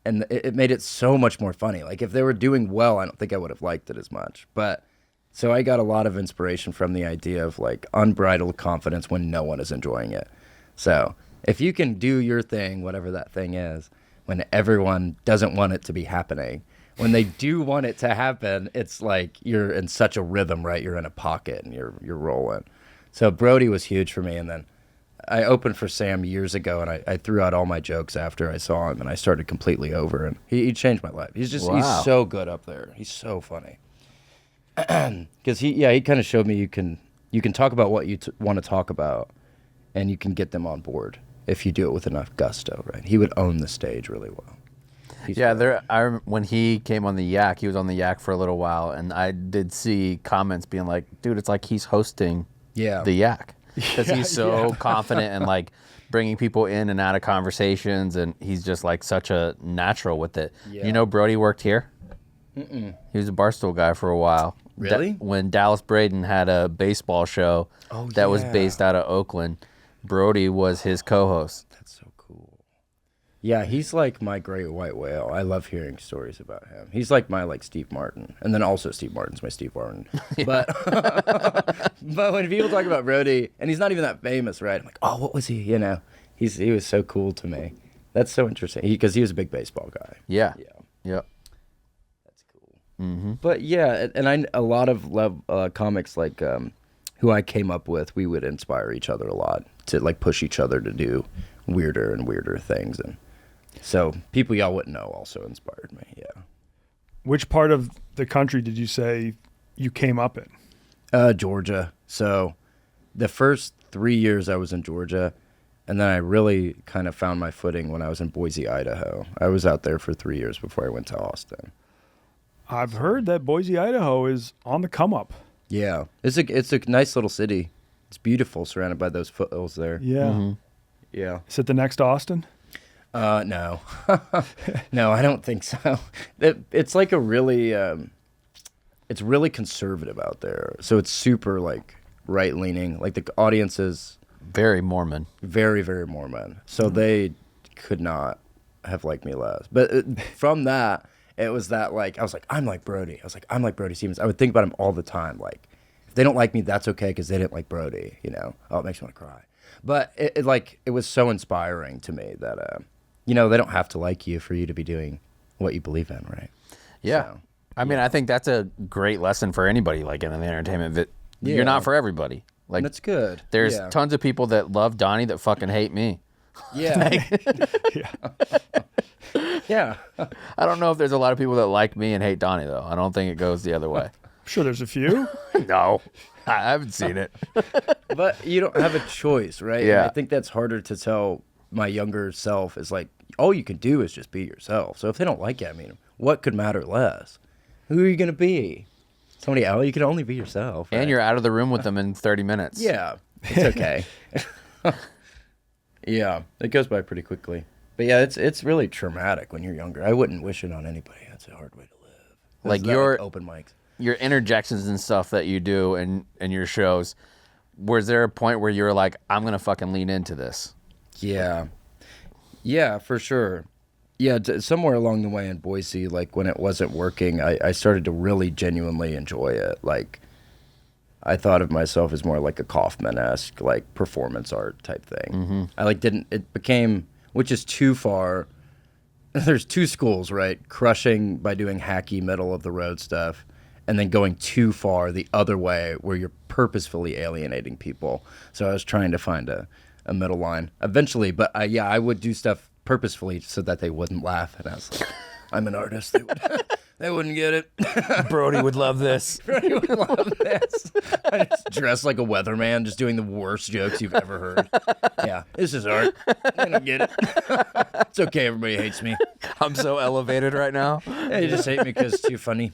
and it made it so much more funny. Like, if they were doing well, I don't think I would have liked it as much. But so I got a lot of inspiration from the idea of like unbridled confidence when no one is enjoying it. So if you can do your thing, whatever that thing is, when everyone doesn't want it to be happening, when they do want it to happen, it's like you're in such a rhythm, right? You're in a pocket and you're rolling. So Brody was huge for me. And then I opened for Sam years ago, and I threw out all my jokes after I saw him, and I started completely over. And he changed my life. He's so good up there. He's so funny. Because he kind of showed me you can talk about what you want to talk about, and you can get them on board if you do it with enough gusto, right? He would own the stage really well. When he came on the Yak, he was on the Yak for a little while, and I did see comments being like, dude, it's like he's hosting the Yak. Because he's so confident and like bringing people in and out of conversations, and he's just like such a natural with it. Yeah. You know, Brody worked here. He was a Barstool guy for a while. Really? When Dallas Braden had a baseball show that was based out of Oakland, Brody was his co-host. That's so cool. Yeah, he's like my great white whale. I love hearing stories about him. He's like my Steve Martin. And then also Steve Martin's my Steve Martin. But but when people talk about Brody, and he's not even that famous, right? I'm like, oh, what was he? You know, he was so cool to me. That's so interesting. Because he was a big baseball guy. Yeah. Yep. That's cool. Mm-hmm. But yeah, and a lot of comics like who I came up with, we would inspire each other a lot to like push each other to do weirder and weirder things. And so people y'all wouldn't know also inspired me, yeah. Which part of the country did you say you came up in? Georgia. So the first 3 years I was in Georgia, and then I really kind of found my footing when I was in Boise, Idaho. I was out there for 3 years before I went to Austin. I've heard that Boise, Idaho is on the come up. Yeah. It's a nice little city. It's beautiful, surrounded by those foothills there. Yeah. Mm-hmm. Yeah. Is it the next Austin? No. No, I don't think so. It's like a really, it's really conservative out there. So it's super like right-leaning. Like the audience is very Mormon. Very, very Mormon. So they could not have liked me less. But from that, it was that like, I was like, I'm like Brody. I was like, I'm like Brody Stevens. I would think about him all the time. Like, if they don't like me, that's okay because they didn't like Brody, you know? Oh, it makes me want to cry. But it was so inspiring to me that, you know, they don't have to like you for you to be doing what you believe in, right? Yeah. So, I mean, I think that's a great lesson for anybody, like in the entertainment. You're not for everybody. Like, that's good. There's tons of people that love Donnie that fucking hate me. Yeah. Yeah. I don't know if there's a lot of people that like me and hate Donnie, though. I don't think it goes the other way. I'm sure there's a few. No. I haven't seen it. But you don't have a choice, right? Yeah. And I think that's harder to tell my younger self is like, all you can do is just be yourself. So if they don't like you, I mean, what could matter less? Who are you going to be? Somebody else? You can only be yourself. Right? And you're out of the room with them in 30 minutes. Yeah, it's okay. Yeah, it goes by pretty quickly. But yeah, it's really traumatic when you're younger. I wouldn't wish it on anybody. That's a hard way to live. Like your open mics. Your interjections and stuff that you do in your shows, was there a point where you were like, I'm going to fucking lean into this? Yeah. Yeah, for sure. Yeah, somewhere along the way in Boise, like when it wasn't working, I started to really genuinely enjoy it. Like, I thought of myself as more like a Kaufman-esque, like performance art type thing. Mm-hmm. It became, which is too far. There's two schools, right? Crushing by doing hacky middle of the road stuff, and then going too far the other way where you're purposefully alienating people. So I was trying to find a middle line eventually, but I would do stuff purposefully so that they wouldn't laugh. And I was like, I'm an artist. They wouldn't get it. Brody would love this. Brody would love this. I just dressed like a weatherman, just doing the worst jokes you've ever heard. Yeah, this is art. They don't get it. It's okay. Everybody hates me. I'm so elevated right now. Yeah, you just hate me because it's too funny.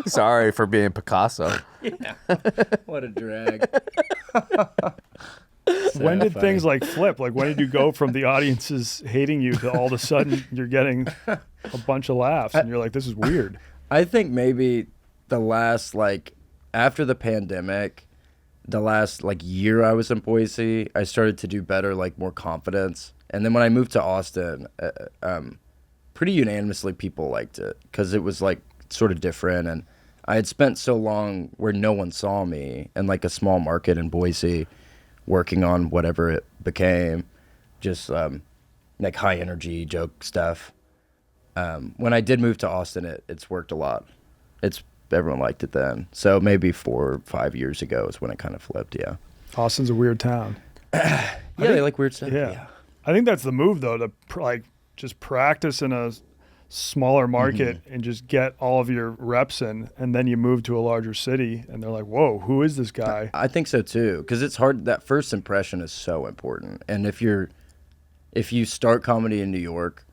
Sorry for being Picasso. Yeah. What a drag. When did things like flip? Like when did you go from the audiences hating you to all of a sudden you're getting a bunch of laughs and you're like, this is weird? I think maybe the last, like, after the pandemic, the last, like, year I was in Boise, I started to do better, like, more confidence. And then when I moved to Austin, pretty unanimously people liked it because it was, like, sort of different. And I had spent so long where no one saw me in, like, a small market in Boise working on whatever it became, just, like, high-energy joke stuff. When I did move to Austin, it's worked a lot. Everyone liked it then. So maybe 4 or 5 years ago is when it kind of flipped, yeah. Austin's a weird town. They like weird stuff. Yeah. I think that's the move, though, to just practice in a smaller market and just get all of your reps in, and then you move to a larger city, and they're like, whoa, who is this guy? I think so, too, because it's hard. That first impression is so important. And if you start comedy in New York,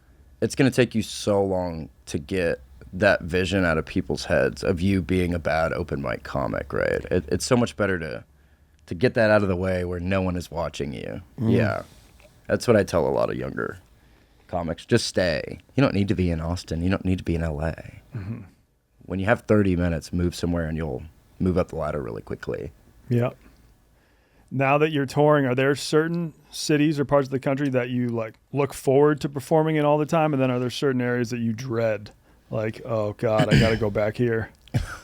it's going to take you so long to get that vision out of people's heads of you being a bad open mic comic, right? It's so much better to get that out of the way where no one is watching you. Yeah. That's what I tell a lot of younger comics. Just stay. You don't need to be in Austin. You don't need to be in LA. When you have 30 minutes, move somewhere and you'll move up the ladder really quickly. Yeah. Now that you're touring, are there certain cities or parts of the country that you like look forward to performing in all the time? And then are there certain areas that you dread? Like, oh God, I got to go back here.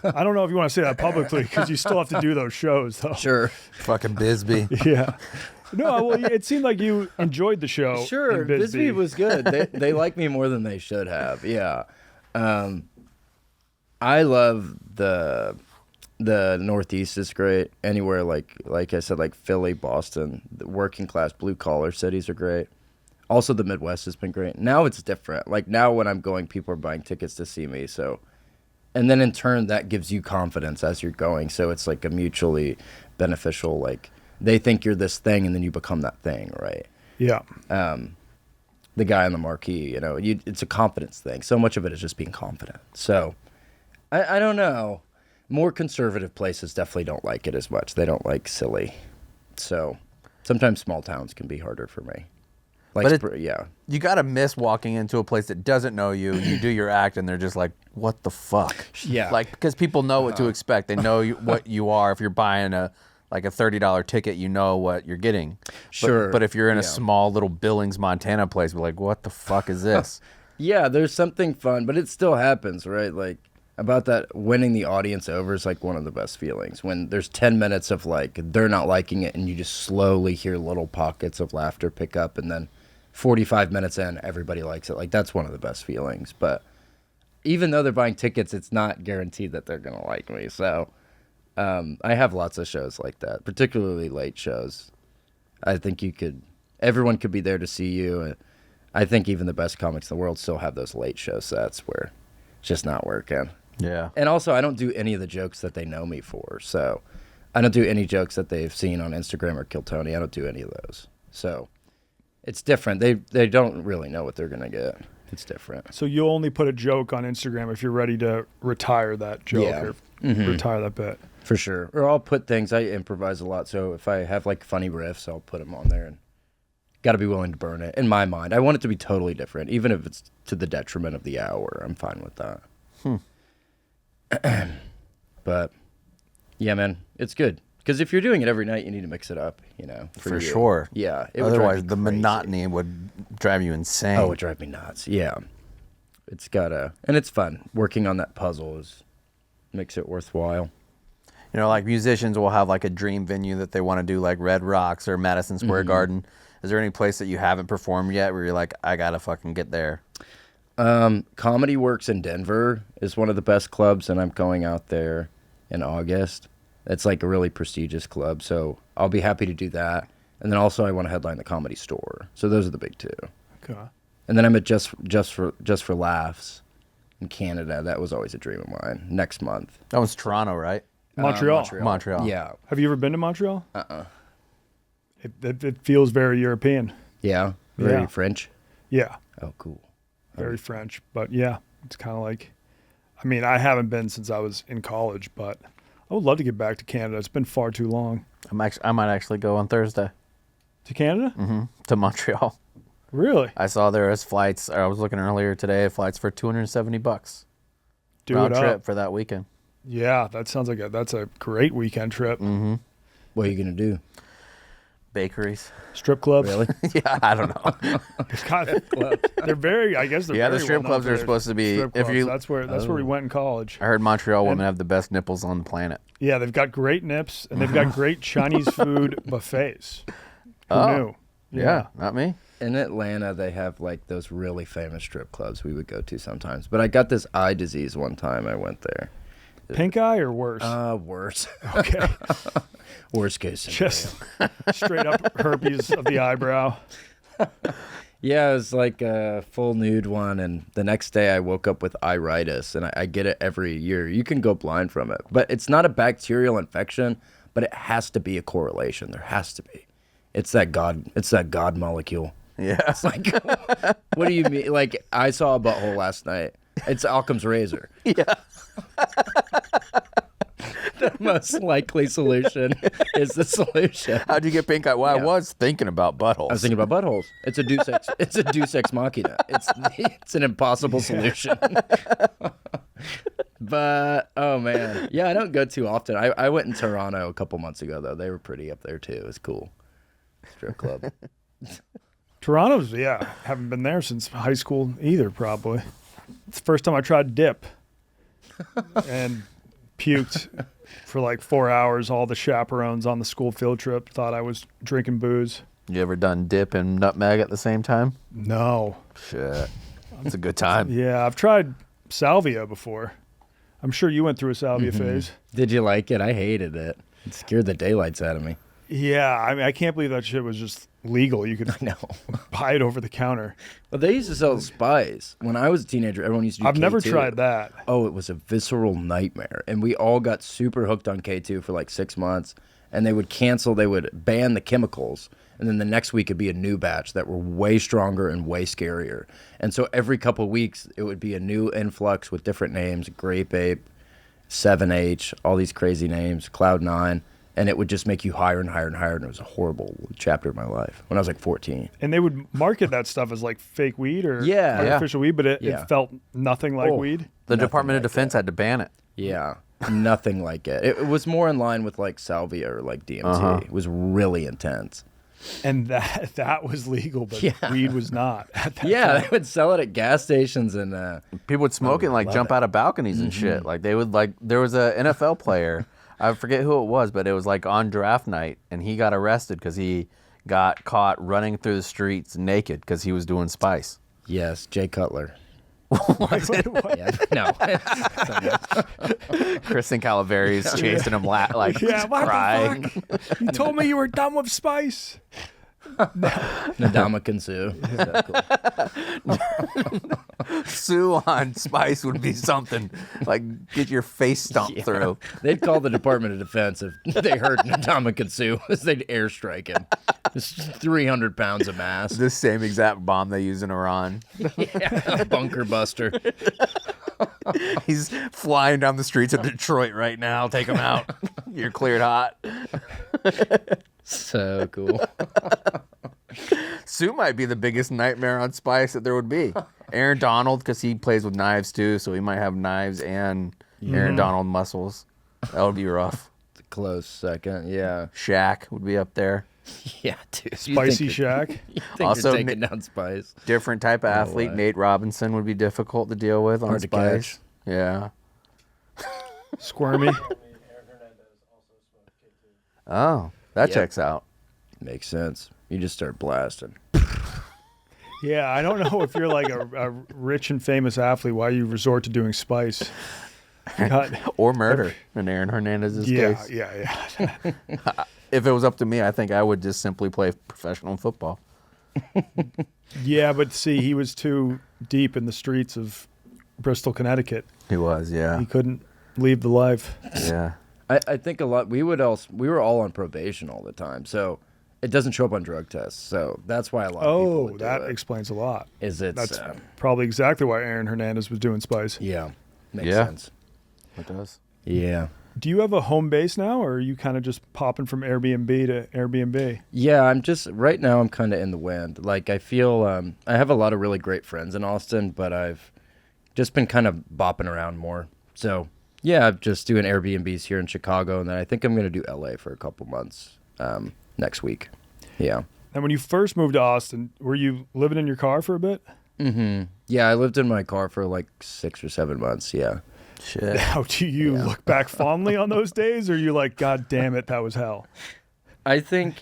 I don't know if you want to say that publicly because you still have to do those shows though. Sure. Fucking Bisbee. Yeah. No, well, it seemed like you enjoyed the show. Sure. In Bisbee. Bisbee was good. They like me more than they should have. Yeah. I love the Northeast is great. Anywhere like I said, like Philly, Boston, the working class blue collar cities are great. Also, the Midwest has been great. Now it's different. Like now when I'm going, people are buying tickets to see me. So, and then in turn, that gives you confidence as you're going. So it's like a mutually beneficial, like they think you're this thing and then you become that thing, right? Yeah. The guy on the marquee, it's a confidence thing. So much of it is just being confident. So I don't know. More conservative places definitely don't like it as much. They don't like silly. So sometimes small towns can be harder for me. Yeah. You got to miss walking into a place that doesn't know you. You do your act, and they're just like, what the fuck? Yeah. Like, because people know what to expect. They know what you are. If you're buying a $30 ticket, you know what you're getting. Sure. But if you're in a small little Billings, Montana place, we're like, what the fuck is this? Yeah, there's something fun, but it still happens, right? Like, about that winning the audience over is like one of the best feelings when there's 10 minutes of like they're not liking it and you just slowly hear little pockets of laughter pick up and then 45 minutes in everybody likes it. Like that's one of the best feelings. But even though they're buying tickets, it's not guaranteed that they're gonna like me. So I have lots of shows like that, particularly late shows. I think everyone could be there to see you. I think even the best comics in the world still have those late show sets where it's just not working. Yeah. And also, I don't do any of the jokes that they know me for. So I don't do any jokes that they've seen on Instagram or Kill Tony. I don't do any of those. So It's different. They don't really know what they're gonna get. It's different. So you'll only put a joke on Instagram if you're ready to retire that joke or retire that bit. For sure. Or I'll put things, I improvise a lot. So if I have like funny riffs, I'll put them on there, and got to be willing to burn it. In my mind, I want it to be totally different. Even if it's to the detriment of the hour, I'm fine with that. But yeah, man, it's good. Because if you're doing it every night, you need to mix it up, you know. For sure. Yeah. Otherwise, the monotony would drive you insane. Oh, it would drive me nuts. Yeah. It's and it's fun. Working on that puzzle makes it worthwhile. You know, like musicians will have like a dream venue that they want to do, like Red Rocks or Madison Square Garden. Is there any place that you haven't performed yet where you're like, I got to fucking get there? Comedy Works in Denver is one of the best clubs, and I'm going out there in August. It's like a really prestigious club, so I'll be happy to do that. And then also I want to headline the Comedy Store. So those are the big two. Okay. And then I'm at Just for Laughs in Canada. That was always a dream of mine. Next month. That was Toronto, right? Montreal. Yeah. Have you ever been to Montreal? It feels very European. Yeah. Very French. Yeah. Oh, cool. Very French. But yeah, it's kind of like, I mean, I haven't been since I was in college, but I would love to get back to Canada. It's been far too long. I might actually go on Thursday. To Canada? Mm-hmm. To Montreal. Really? I saw there was flights. I was looking earlier today. Flights for $270. Round trip for that weekend. Yeah, that sounds like that's a great weekend trip. Mm-hmm. What are you gonna do? Bakeries. Strip clubs? Really? Yeah, I don't know. They're very, I guess they're yeah, very the strip clubs are supposed to be. If you, that's where we went in college. I heard Montreal women have the best nipples on the planet. Yeah, they've got great nips and they've got great Chinese food buffets. Who knew? Yeah, not me. In Atlanta, they have like those really famous strip clubs we would go to sometimes. But I got this eye disease one time I went there. Pink eye or worse? Worse. Okay. Worst case scenario. Just straight up herpes of the eyebrow. Yeah, it was like a full nude one, and the next day I woke up with iritis, and I get it every year. You can go blind from it, but it's not a bacterial infection, but it has to be a correlation. There has to be. It's that God molecule. Yeah. It's like, what do you mean? Like, I saw a butthole last night. It's Occam's razor. Yeah. The most likely solution is the solution. How'd you get pink eye? Well, I was thinking about buttholes. I was thinking about buttholes. It's a deus ex. It's a deus ex machina. It's an impossible solution. But oh man, yeah, I don't go too often. I went in Toronto a couple months ago though. They were pretty up there too. It was cool. Strip club. Toronto's, haven't been there since high school either. Probably. It's the first time I tried dip, and puked for like 4 hours. All the chaperones on the school field trip thought I was drinking booze. You ever done dip and nutmeg at the same time? No. Shit. It's a good time. Yeah, I've tried salvia before. I'm sure you went through a salvia phase. Did you like it? I hated it. It scared the daylights out of me. Yeah, I mean, I can't believe that shit was just legal. You could buy it over the counter. Well, they used to sell spice. When I was a teenager, everyone used to do I've K2. never tried that. Oh, it was a visceral nightmare. And we all got super hooked on K2 for like 6 months. And they would ban the chemicals. And then the next week it'd be a new batch that were way stronger and way scarier. And so every couple of weeks it would be a new influx with different names, Grape Ape, 7H, all these crazy names, Cloud 9. And it would just make you higher and higher and higher. And it was a horrible chapter of my life when I was like 14. And they would market that stuff as like fake weed or artificial weed, but it felt nothing like weed. The Department of Defense had to ban it. Yeah, nothing like it. It was more in line with like salvia or like DMT. It was really intense. And that was legal, but weed was not. At that time. They would sell it at gas stations and people would smoke it and like jump out of balconies and shit. Like they would there was a NFL player. I forget who it was, but it was like on draft night, and he got arrested because he got caught running through the streets naked because he was doing spice. Yes, Jay Cutler. Was it? Yeah, no. Kristen Calaveras chasing him like what crying. the fuck? You told me you were done with spice. Ndamukong Suh. Sue on Spice would be something. Like, get your face stomped through. They'd call the Department of Defense if they heard Ndamukong Suh. They'd airstrike him. It's 300 pounds of mass. The same exact bomb they use in Iran. Yeah, bunker buster. He's flying down the streets of Detroit right now. Take him out. You're cleared hot. So cool. Sue might be the biggest nightmare on Spice that there would be. Aaron Donald, because he plays with knives too, so he might have knives and Aaron Donald muscles. That would be rough. It's a close second, yeah. Shaq would be up there. Yeah, dude. Spicy Shaq. You think Also, you're taking down Spice. Different type of athlete. way. Nate Robinson would be difficult to deal with on Hard to Spice. catch. Yeah. Squirmy. Aaron Hernandez also smoked K2. Oh, that Yep. checks out. Makes sense. You just start blasting. Yeah, I don't know if you're like a rich and famous athlete, why you resort to doing spice. God. Or murder in Aaron Hernandez's Yeah, case. yeah. If it was up to me, I think I would just simply play professional football. Yeah, but see, he was too deep in the streets of Bristol, Connecticut. He was, yeah. He couldn't leave the life. Yeah. I think a lot. We were all on probation all the time, so it doesn't show up on drug tests. So that's why a lot of people Oh, would do that it. explains a lot. Is it's That's probably exactly why Aaron Hernandez was doing spice. yeah, makes Yeah. sense. It does. Yeah, Do you have a home base now, or are you kind of just popping from Airbnb to Airbnb? yeah. I'm just right now. I'm kind of in the wind. Like I feel I have a lot of really great friends in Austin, but I've just been kind of bopping around more. So yeah, I'm just doing Airbnbs here in Chicago, and then I think I'm gonna do LA for a couple months next week. Yeah. And when you first moved to Austin, were you living in your car for a bit? Mm-hmm. Yeah, I lived in my car for like 6 or 7 months. Yeah. Shit. How do you look back fondly on those days, or are you like, God damn it, that was hell? I think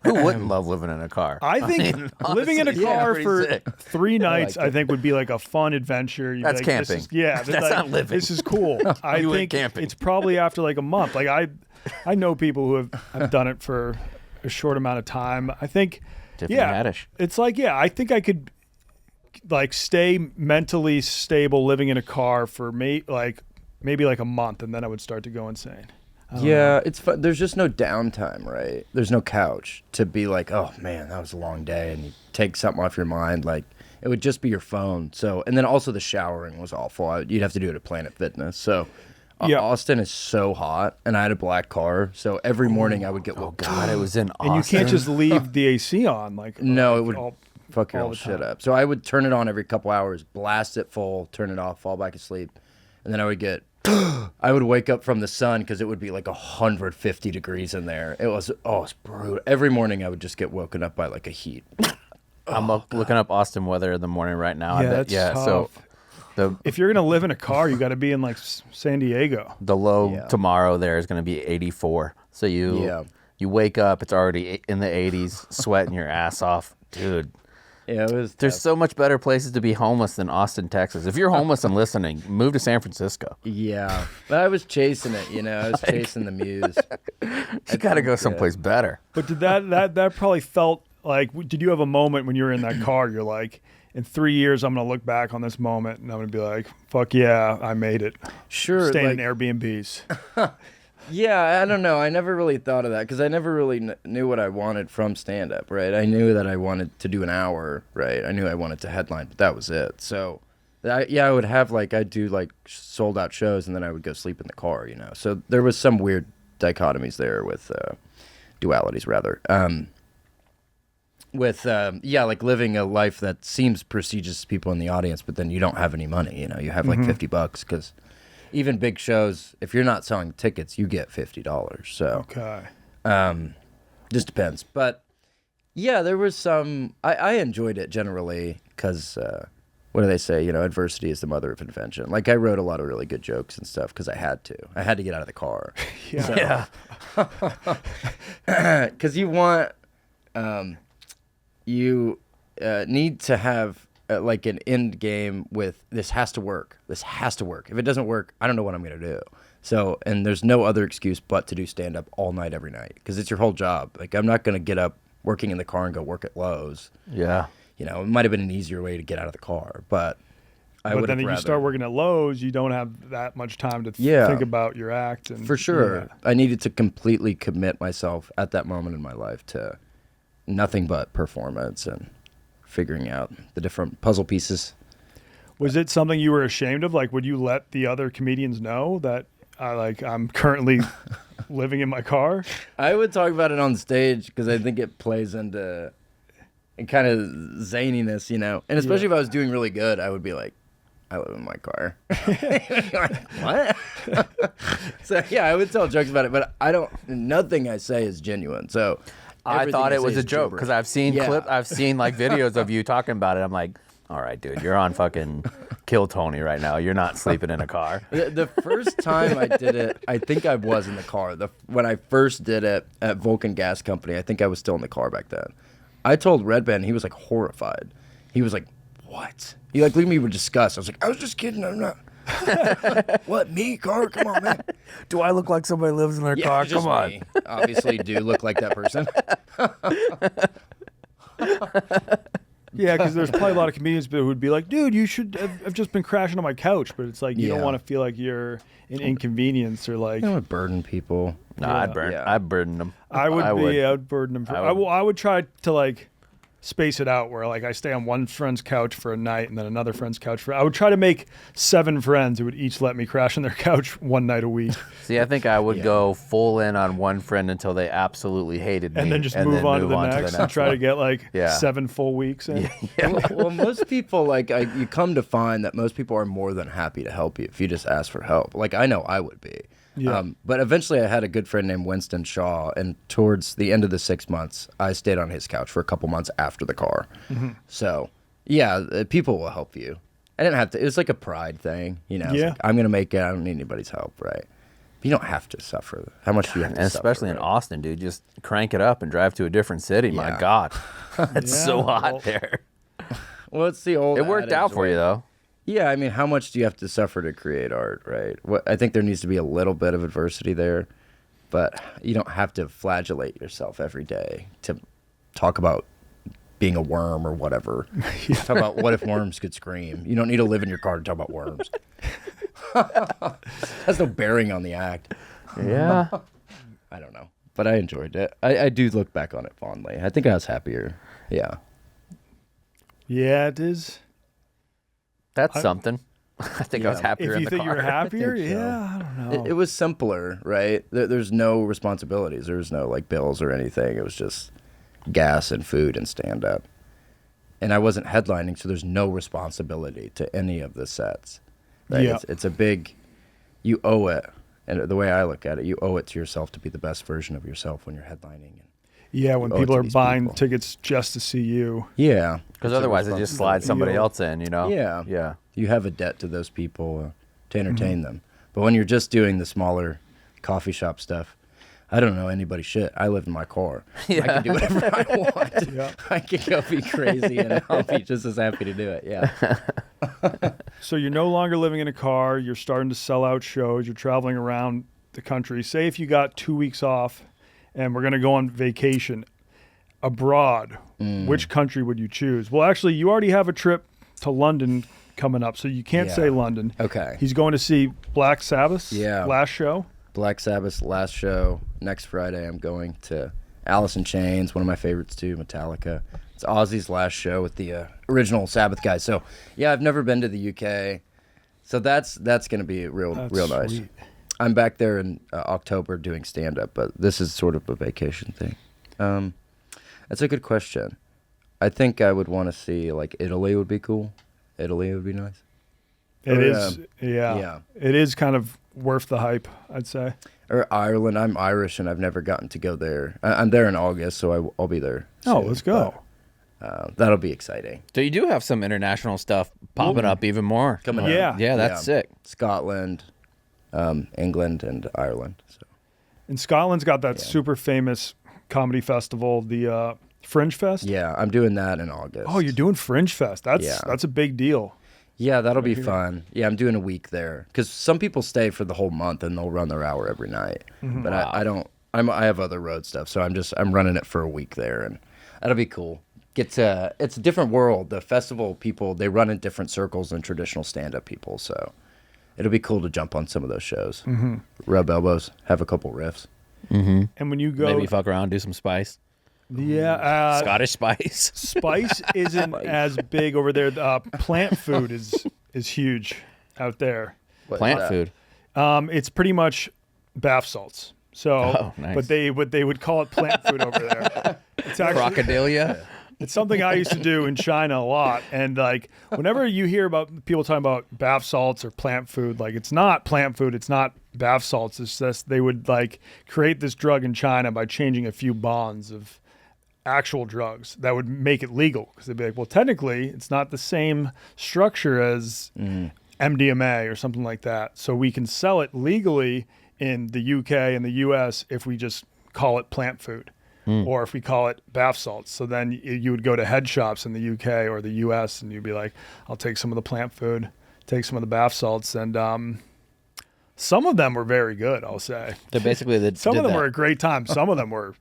Who wouldn't love living in a car? I think living in a honestly, yeah, car pretty for sick. 3 nights, I think would be like a fun adventure. You'd be That's like, camping. This is, yeah, That's like, not living. This is cool. I You went think camping. it's probably after like a month. Like I know people who have done it for a short amount of time. I think, Tiffany yeah, Haddish. it's like, yeah, I think I could like stay mentally stable living in a car for maybe like a month, and then I would start to go insane. yeah, it's fun. There's just no downtime, right? There's no couch to be like, oh man, that was a long day, and you take something off your mind. Like it would just be your phone. So, and then also the showering was awful. You'd have to do it at Planet Fitness. So, Yeah. Austin is so hot, and I had a black car, so every morning I would get woke up. God, it was in Austin. And you can't just leave the AC on. Like No, like, it would fuck your all whole the shit time. up. So I would turn it on every couple hours, blast it full, turn it off, fall back asleep, and then I would get. I would wake up from the sun because it would be like 150 degrees in there. It was it's brutal. Every morning I would just get woken up by like a heat. I'm looking up Austin weather in the morning right now. I Yeah, bet. that's Yeah, so tough. If you're gonna live in a car, you got to be in like San Diego. the low Yeah. tomorrow there is going to be 84. So you wake up, it's already in the 80s, sweating your ass off, dude. Yeah, it was. There's tough. so much better places to be homeless than Austin, Texas. If you're homeless and listening, move to San Francisco. Yeah, but I was chasing it. I was chasing the muse. You got to go someplace better. But did that probably felt like? Did you have a moment when you were in that car? You're like, in 3 years, I'm gonna look back on this moment and I'm gonna be like, fuck yeah, I made it. Sure, Staying like, in Airbnbs. yeah, I don't know. I never really thought of that because I never really knew what I wanted from stand-up, right? I knew that I wanted to do an hour, right? I knew I wanted to headline, but that was it. So, I would have I'd do sold-out shows, and then I would go sleep in the car, So there was some weird dichotomies there with dualities, rather. Living a life that seems prestigious to people in the audience, but then you don't have any money, You have $50 because... Even big shows, if you're not selling tickets, you get $50. So Okay. just depends. But yeah, there was some. I enjoyed it generally because what do they say? Adversity is the mother of invention. Like I wrote a lot of really good jokes and stuff because I had to. I had to get out of the car. Yeah. Because you want, you need to have. An end game with this has to work. This has to work. If it doesn't work, I don't know what I'm going to do. So, and there's no other excuse but to do stand up all night, every night, because it's your whole job. I'm not going to get up, working in the car and go work at Lowe's. Yeah. You know, it might have been an easier way to get out of the car, but But then you start working at Lowe's, you don't have that much time to think about your act. And for sure, I needed to completely commit myself at that moment in my life to nothing but performance and figuring out the different puzzle pieces. Was it something you were ashamed of? Like, would you let the other comedians know that I'm currently living in my car? I would talk about it on stage because I think it plays into kind of zaniness, you know. And especially if I was doing really good, I would be like, I live in my car. Like, what? So yeah, I would tell jokes about it, but nothing I say is genuine. So I thought it was a joke because I've seen like videos of you talking about it. I'm like, all right, dude, you're on fucking Kill Tony right now. You're not sleeping in a car. The first time I did it, I think I was in the car. When I first did it at Vulcan Gas Company, I think I was still in the car back then. I told Red Band, he was like horrified. He was like, what? He like looked at me with disgust. I was like, I was just kidding. I'm not. What, me? Car? Come on, man. Do I look like somebody lives in their car? Come on. Me. Obviously, do look like that person. Yeah, because there's probably a lot of comedians who would be like, dude, you should have just been crashing on my couch. But it's like, you don't want to feel like you're an inconvenience or like. I don't burden people. No, I'd burden them. I would burden them. I would try to like space it out where like I stay on one friend's couch for a night and then another friend's couch I would try to make 7 friends who would each let me crash on their couch one night a week. See, I think I would go full in on one friend until they absolutely hated me. And then just move on to the next and try to get like 7 full weeks in. Well, most people, like, you come to find that most people are more than happy to help you if you just ask for help. Like, I know I would be. Yeah. But eventually I had a good friend named Winston Shaw, and towards the end of the 6 months, I stayed on his couch for a couple months after the car. Mm-hmm. So, yeah, people will help you. I didn't have to. It was like a pride thing, you know. Yeah. Like, I'm going to make it. I don't need anybody's help, right? But you don't have to suffer. How much do you have to suffer? Especially in Austin, dude. Just crank it up and drive to a different city. Yeah. My God. It's so hot there. Well, it's the old It worked out for you, though. Yeah, I mean, how much do you have to suffer to create art, right? I think there needs to be a little bit of adversity there, but you don't have to flagellate yourself every day to talk about being a worm or whatever. Talk about what if worms could scream. You don't need to live in your car to talk about worms. Has no bearing on the act. Yeah. I don't know, but I enjoyed it. I do look back on it fondly. I think I was happier. Yeah. Yeah, it is. That's something. I think I was happier in the car. If you think you were happier, so. yeah, I don't know. It was simpler, right? There's no responsibilities. There was no like bills or anything. It was just gas and food and stand-up. And I wasn't headlining, so there's no responsibility to any of the sets. Right? Yeah. It's a big, you owe it. And the way I look at it, you owe it to yourself to be the best version of yourself when you're headlining. Yeah, when people are buying tickets just to see you. Yeah. Because otherwise they just slide somebody else in, you know? Yeah. Yeah. You have a debt to those people to entertain them. But when you're just doing the smaller coffee shop stuff, I don't know anybody shit. I live in my car. Yeah. I can do whatever I want. Yeah. I can go be crazy and I'll be just as happy to do it. Yeah. So you're no longer living in a car. You're starting to sell out shows. You're traveling around the country. Say if you got 2 weeks off and we're going to go on vacation abroad, which country would you choose? Well, actually, you already have a trip to London coming up, so you can't say London. Okay. He's going to see Black Sabbath's last show. Black Sabbath's last show. Next Friday, I'm going to Alice in Chains, one of my favorites too, Metallica. It's Ozzy's last show with the original Sabbath guys. So, yeah, I've never been to the UK. So that's going to be real nice. Sweet. I'm back there in October doing stand-up, but this is sort of a vacation thing. That's a good question. I think I would want to see, like, Italy would be cool. Italy would be nice. It is, yeah. It is kind of worth the hype, I'd say. Or Ireland. I'm Irish, and I've never gotten to go there. I'm there in August, so I'll be there soon. Oh, let's go. But, that'll be exciting. So you do have some international stuff popping up even more. Coming up. Yeah, that's sick. Scotland, England, and Ireland. So. And Scotland's got that super famous comedy festival, the Fringe Fest. Yeah, I'm doing that in August. Oh, you're doing Fringe Fest. That's a big deal. Yeah, that'll be fun. Yeah, I'm doing a week there because some people stay for the whole month and they'll run their hour every night. Mm-hmm. But I don't. I have other road stuff, so I'm running it for a week there, and That'll be cool. It's a different world. The festival people, they run in different circles than traditional stand-up people, so it'll be cool to jump on some of those shows. Mm-hmm. Rub elbows, have a couple riffs. Mm-hmm. And when you go, maybe fuck around, do some spice. Yeah, Scottish spice. Spice isn't as big over there. Plant food is huge out there. Plant food. It's pretty much bath salts. So, nice. but they would call it plant food over there. It's actually Crocodilia. It's something I used to do in China a lot. And like whenever you hear about people talking about bath salts or plant food, like it's not plant food, it's not bath salts. It's just they would like create this drug in China by changing a few bonds of actual drugs that would make it legal. Because they'd be like, well, technically it's not the same structure as MDMA or something like that. So we can sell it legally in the UK and the US if we just call it plant food. Or if we call it bath salts. So then you would go to head shops in the UK or the US and you'd be like, I'll take some of the plant food, take some of the bath salts. And some of them were very good, I'll say. They're basically some of them were a great time. Some of them were,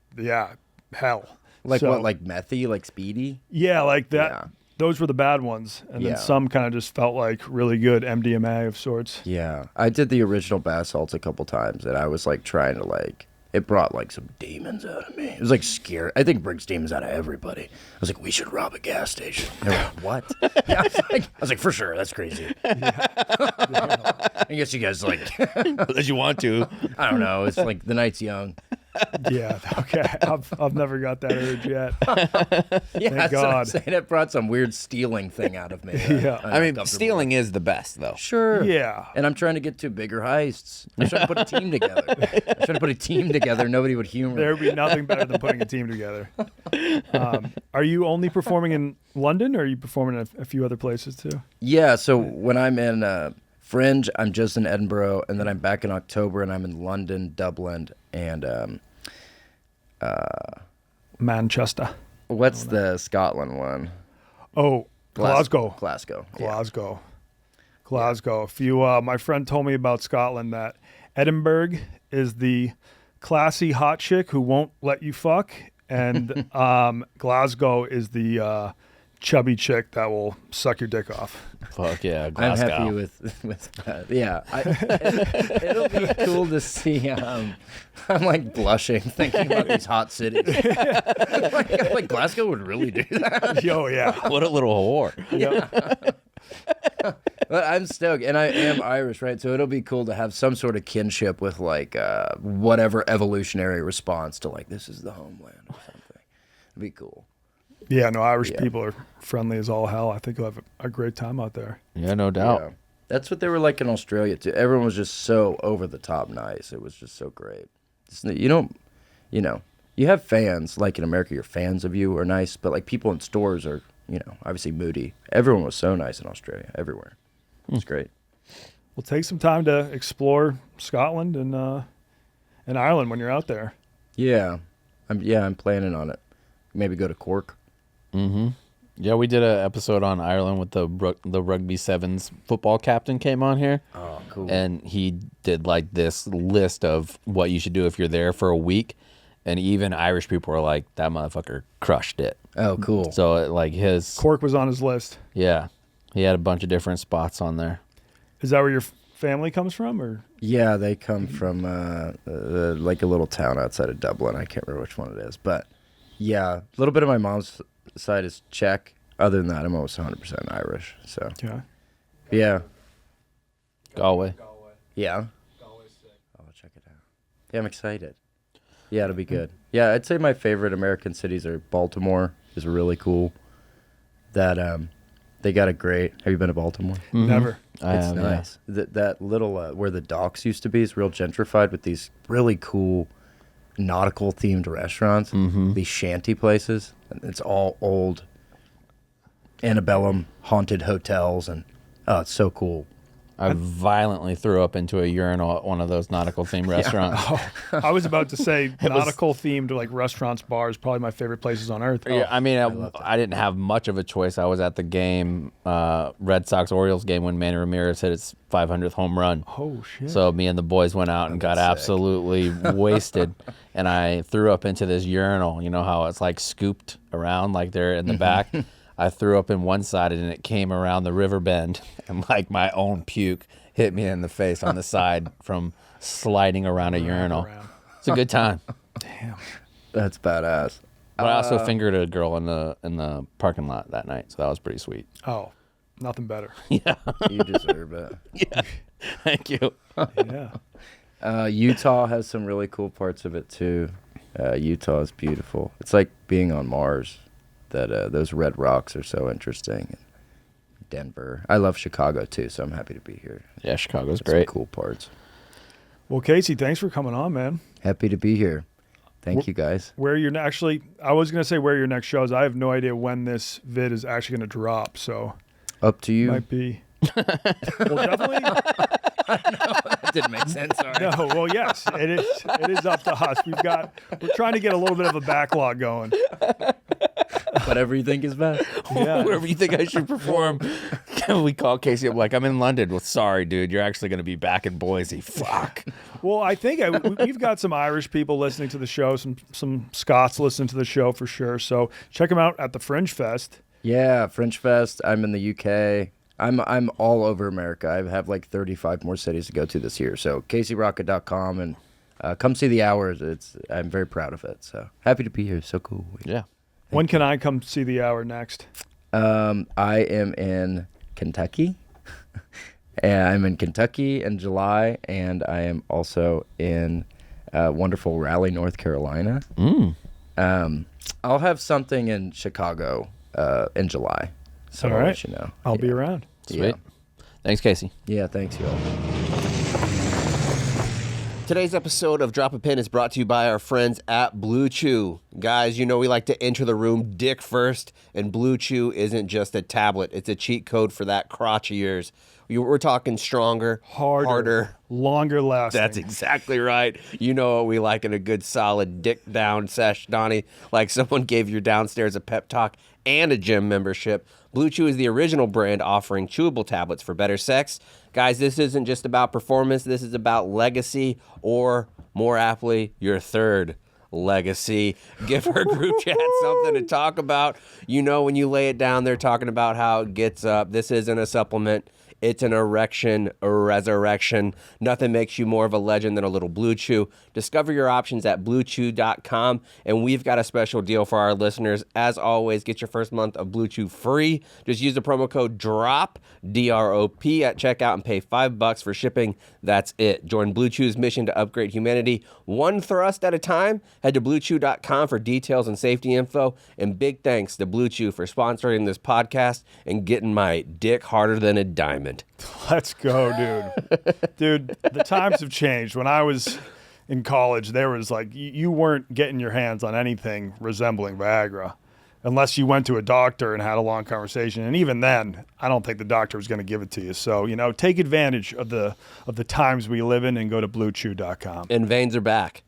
hell. Like what, like methy, like speedy? Yeah, like that. Yeah. Those were the bad ones. And then some kind of just felt like really good MDMA of sorts. Yeah. I did the original bath salts a couple times and I was like trying to like, it brought like some demons out of me. It was like scary. I think it brings demons out of everybody. I was like, we should rob a gas station. They were like, what? Yeah, I was like, for sure, that's crazy. I guess you guys like, as you want to. I don't know. It's like the night's young. Yeah. Okay. I've never got that urge yet. Yeah, Thank God. I'm saying. It brought some weird stealing thing out of me. Yeah. I mean, stealing is the best, though. Sure. Yeah. And I'm trying to get to bigger heists. I'm trying to put a team together. Nobody would humor. There would be nothing better than putting a team together. Are you only performing in London, or are you performing in a few other places too? Yeah. So when I'm in Fringe, I'm just in Edinburgh, and then I'm back in October, and I'm in London, Dublin, and Manchester. what's the Scotland one? Oh, Glasgow. Glasgow. Yeah. Glasgow. A few. My friend told me about Scotland that Edinburgh is the classy hot chick who won't let you fuck, and Glasgow is the chubby chick that will suck your dick off. Fuck yeah, Glasgow. I'm happy with that. Yeah, it'll be cool to see. I'm like blushing thinking about these hot cities. like Glasgow would really do that. Yo, yeah. What a little whore. Yep. But I'm stoked, and I am Irish, right? So it'll be cool to have some sort of kinship with like whatever evolutionary response to like this is the homeland or something. It'd be cool. Yeah, no, Irish people are friendly as all hell. I think you'll have a great time out there. Yeah, no doubt. Yeah. That's what they were like in Australia too. Everyone was just so over the top nice. It was just so great. You have fans like in America. Your fans of you are nice, but like people in stores are, obviously moody. Everyone was so nice in Australia. Everywhere, it's great. Well, take some time to explore Scotland and Ireland when you're out there. Yeah, I'm planning on it. Maybe go to Cork. Mm-hmm. Yeah, we did an episode on Ireland with the Rugby Sevens football captain came on here. Oh, cool. And he did like this list of what you should do if you're there for a week. And even Irish people were like, that motherfucker crushed it. Oh, cool. So like his... Cork was on his list. Yeah. He had a bunch of different spots on there. Is that where your family comes from, or? Yeah, they come from like a little town outside of Dublin. I can't remember which one it is, but yeah, a little bit of my mom's side is Czech. Other than that, I'm almost 100% Irish. So yeah. Galway. Yeah. Galway's sick. Oh, check it out. Yeah, I'm excited. Yeah, it'll be good. Yeah, I'd say my favorite American cities are Baltimore is really cool. That they got a great. Have you been to Baltimore? Mm-hmm. Never. It's nice. Yeah. That little where the docks used to be is real gentrified with these really cool nautical themed restaurants. Mm-hmm. These shanty places. And it's all old antebellum haunted hotels, and oh, it's so cool. I violently threw up into a urinal at one of those nautical themed restaurants. I was about to say nautical themed like restaurants, bars, probably my favorite places on earth. Yeah, I mean, I didn't have much of a choice. I was at the game, Red Sox-Orioles game, when Manny Ramirez hit his 500th home run. Oh, shit. So me and the boys went out and got absolutely wasted. And I threw up into this urinal. You know how it's like scooped around like they're in the back? I threw up in one side and it came around the river bend. And like my own puke hit me in the face on the side from sliding around a urinal. It's a good time. Damn. That's badass. But I also fingered a girl in the parking lot that night, so that was pretty sweet. Oh, nothing better. Yeah. You deserve it. Yeah. Thank you. Yeah. Utah has some really cool parts of it too. Utah is beautiful. It's like being on Mars. Those red rocks are so interesting. Denver. I love Chicago too, so I'm happy to be here. Yeah, Chicago's Some great. cool parts. Well, Casey, thanks for coming on, man. Happy to be here. Thank you, guys. Where you're actually, I was going to say where your next show is. I have no idea when this vid is actually going to drop, so Up to you. might be. Well, definitely. That didn't make sense. Sorry. No, well, yes, it is. It is up to us. We're trying to get a little bit of a backlog going. Whatever you think is best. Yeah. Wherever you think I should perform. We call Casey up like, I'm in London. Well, sorry, dude. You're actually going to be back in Boise. Fuck. Well, I think we've got some Irish people listening to the show, some Scots listening to the show for sure. So check them out at the Fringe Fest. Yeah, Fringe Fest. I'm in the UK. I'm all over America. I have like 35 more cities to go to this year. So CaseyRocket.com and come see the hours. I'm very proud of it. So happy to be here. So cool. Yeah. When can I come see the hour next? I am in Kentucky. And I'm in Kentucky in July, and I am also in wonderful Raleigh, North Carolina. I'll have something in Chicago in July. So All I'll right. let you know. I'll be around. Sweet. Yeah. Thanks, Casey. Yeah, thanks, y'all. Today's episode of Drop a Pin is brought to you by our friends at Blue Chew. Guys, you know we like to enter the room dick first, and Blue Chew isn't just a tablet. It's a cheat code for that crotch of yours. We're talking stronger, harder, longer lasting. That's exactly right. You know what we like in a good solid dick down sesh, Donnie. Like someone gave your downstairs a pep talk and a gym membership. Blue Chew is the original brand offering chewable tablets for better sex. Guys, this isn't just about performance. This is about legacy, or more aptly, your third legacy. Give our group chat something to talk about. You know, when you lay it down, they're talking about how it gets up. This isn't a supplement. It's an erection, a resurrection. Nothing makes you more of a legend than a little Blue Chew. Discover your options at bluechew.com, and we've got a special deal for our listeners. As always, get your first month of Blue Chew free. Just use the promo code DROP, D-R-O-P, at checkout and pay $5 for shipping. That's it. Join Blue Chew's mission to upgrade humanity one thrust at a time. Head to bluechew.com for details and safety info. And big thanks to Blue Chew for sponsoring this podcast and getting my dick harder than a diamond. Let's go, dude. Dude, the times have changed. When I was in college, there was like, you weren't getting your hands on anything resembling Viagra unless you went to a doctor and had a long conversation. And even then, I don't think the doctor was going to give it to you. So, you know, take advantage of the times we live in and go to bluechew.com. And veins are back.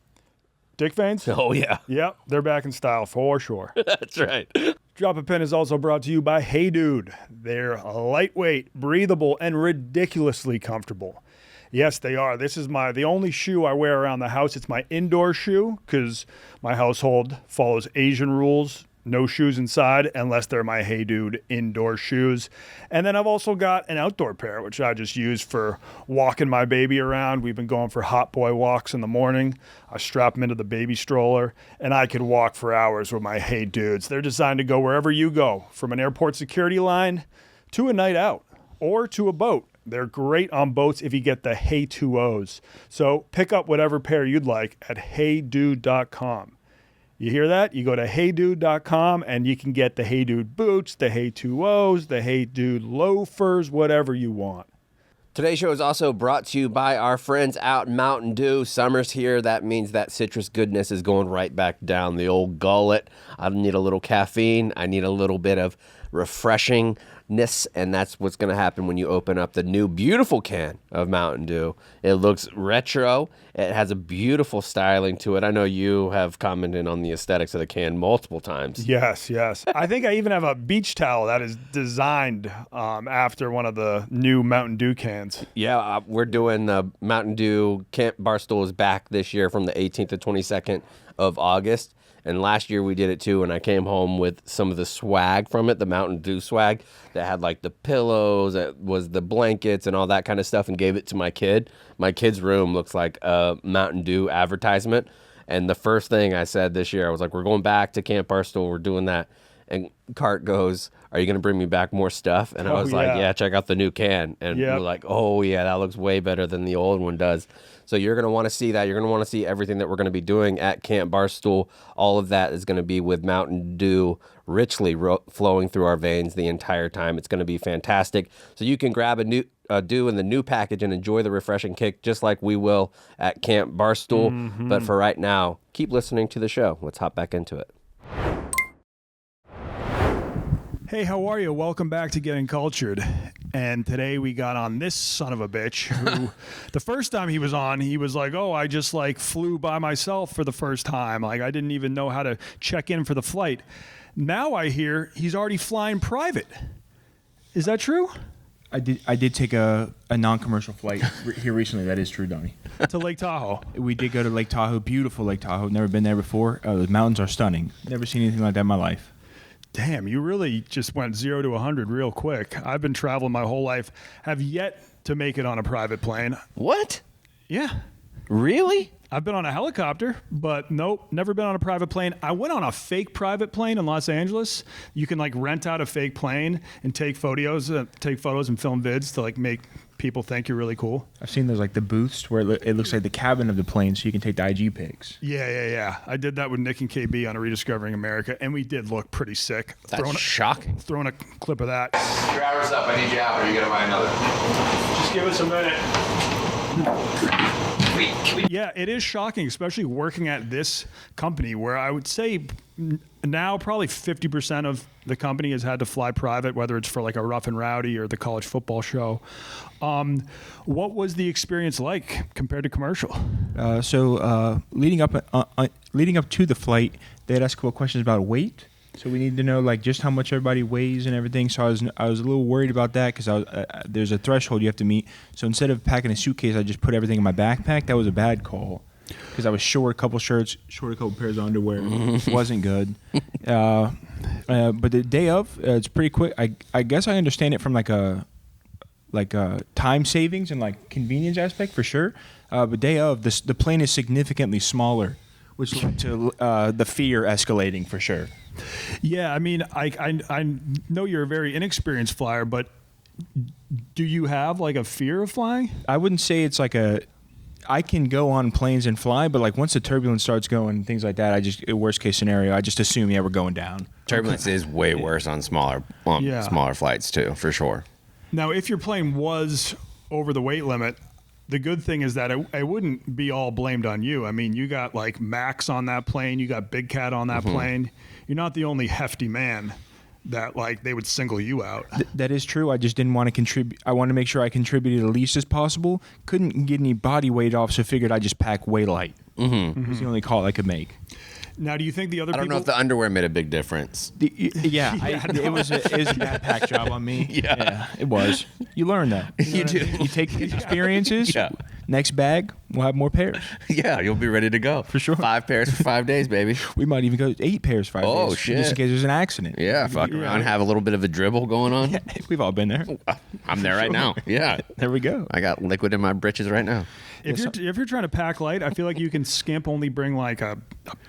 Dick veins? Oh, yeah. Yep, they're back in style for sure. That's right. Drop a Pin is also brought to you by Hey Dude. They're lightweight, breathable, and ridiculously comfortable. Yes, they are. This is the only shoe I wear around the house. It's my indoor shoe because my household follows Asian rules. No shoes inside unless they're my Hey Dude indoor shoes. And then I've also got an outdoor pair, which I just use for walking my baby around. We've been going for hot boy walks in the morning. I strap them into the baby stroller, and I could walk for hours with my Hey Dudes. They're designed to go wherever you go, from an airport security line to a night out or to a boat. They're great on boats if you get the Hey 2Os. So pick up whatever pair you'd like at heydude.com. You hear that? You go to heydude.com and you can get the Hey Dude boots, the Hey 2Os, the Hey Dude loafers, whatever you want. Today's show is also brought to you by our friends out in Mountain Dew. Summer's here. That means that citrus goodness is going right back down the old gullet. I need a little caffeine. I need a little bit of refreshing and that's what's going to happen when you open up the new beautiful can of Mountain Dew. It looks retro. It has a beautiful styling to it. I know you have commented on the aesthetics of the can multiple times. Yes. I think I even have a beach towel that is designed after one of the new Mountain Dew cans. Yeah, we're doing the Mountain Dew Camp Barstool is back this year from the 18th to 22nd of August. And last year we did it too, and I came home with some of the swag from it, the Mountain Dew swag that had like the pillows, that was the blankets and all that kind of stuff, and gave it to my kid. My kid's room looks like a Mountain Dew advertisement. And the first thing I said this year, I was like, we're going back to Camp Barstool, we're doing that. And Cart goes, are you going to bring me back more stuff? And I was like, yeah, check out the new can. And we're like, oh, yeah, that looks way better than the old one does. So you're going to want to see that. You're going to want to see everything that we're going to be doing at Camp Barstool. All of that is going to be with Mountain Dew richly flowing through our veins the entire time. It's going to be fantastic. So you can grab a new Dew in the new package and enjoy the refreshing kick just like we will at Camp Barstool. Mm-hmm. But for right now, keep listening to the show. Let's hop back into it. Hey, how are you? Welcome back to Gettin Cultured. And today we got on this son of a bitch who the first time he was on, he was like, oh, I just like flew by myself for the first time. Like I didn't even know how to check in for the flight. Now I hear he's already flying private. Is that true? I did take a non-commercial flight here recently. That is true, Donnie. To Lake Tahoe. We did go to Lake Tahoe. Beautiful Lake Tahoe. Never been there before. The mountains are stunning. Never seen anything like that in my life. Damn, you really just went 0 to 100 real quick. I've been traveling my whole life. Have yet to make it on a private plane. What? Yeah. Really? I've been on a helicopter, but nope, never been on a private plane. I went on a fake private plane in Los Angeles. You can like rent out a fake plane and take photos and film vids to like make people think you're really cool. I've seen those like the booths where it looks like the cabin of the plane, so you can take the IG pics. Yeah. I did that with Nick and KB on a Rediscovering America, and we did look pretty sick. That's shocking. Throwing a clip of that. Your hour's up. I need you out, or you're gonna buy another. Just give us a minute. Yeah, it is shocking, especially working at this company where I would say now probably 50% of the company has had to fly private, whether it's for like a Rough and Rowdy or the college football show. What was the experience like compared to commercial? So leading up to the flight, they had asked a couple questions about weight. So we need to know like just how much everybody weighs and everything. So I was a little worried about that because there's a threshold you have to meet. So instead of packing a suitcase, I just put everything in my backpack. That was a bad call because I was short a couple shirts, short a couple pairs of underwear. Wasn't good. But the day of, it's pretty quick. I guess I understand it from like a time savings and like convenience aspect for sure. But day of, the plane is significantly smaller, which led to the fear escalating for sure. Yeah, I mean, I know you're a very inexperienced flyer, but do you have like a fear of flying? I wouldn't say it's like I can go on planes and fly, but like once the turbulence starts going and things like that, worst case scenario, I just assume we're going down. Turbulence is way worse on smaller flights too, for sure. Now, if your plane was over the weight limit, the good thing is that it wouldn't be all blamed on you. I mean, you got like Max on that plane, you got Big Cat on that plane. You're not the only hefty man that like they would single you out. That is true. I just didn't want to contribute. I wanted to make sure I contributed the least as possible. Couldn't get any body weight off, so figured I'd just pack way light. It was the only call I could make. Now, do you think the other people... I don't know if the underwear made a big difference. It was a backpack job on me. Yeah, it was. You learn that. You do. You take these experiences. Yeah. Next bag, we'll have more pairs. Yeah, you'll be ready to go. For sure. 5 pairs for 5 days, baby. We might even go 8 pairs 5 days. Oh, shit. Just in case there's an accident. Yeah, fuck around, have a little bit of a dribble going on. Yeah, we've all been there. I'm there right now. Yeah. There we go. I got liquid in my britches right now. If you're trying to pack light, I feel like you can skimp only bring like a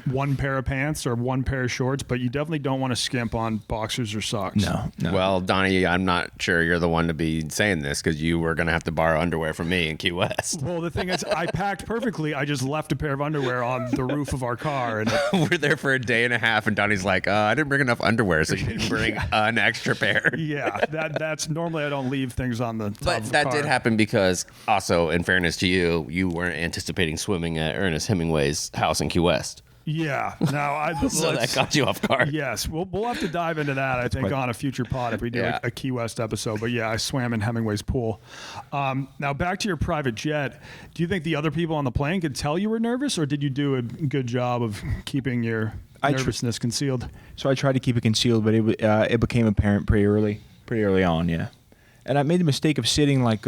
one pair of pants or one pair of shorts, but you definitely don't want to skimp on boxers or socks. No. Well, Donnie, I'm not sure you're the one to be saying this because you were going to have to borrow underwear from me in Key West. Well, the thing is, I packed perfectly. I just left a pair of underwear on the roof of our car. And we're there for a day and a half, and Donnie's like, I didn't bring enough underwear, so you didn't bring an extra pair. Yeah, that's normally I don't leave things on the top But of the that car. did happen because, also, in fairness to you, you weren't anticipating swimming at Ernest Hemingway's house in Key West. Yeah. Now, So that caught you off guard. Yes, we'll have to dive into that. I think on a future pod if we do a Key West episode. But yeah, I swam in Hemingway's pool. Now back to your private jet. Do you think the other people on the plane could tell you were nervous, or did you do a good job of keeping your nervousness concealed? So I tried to keep it concealed, but it became apparent pretty early on. Yeah, and I made the mistake of sitting like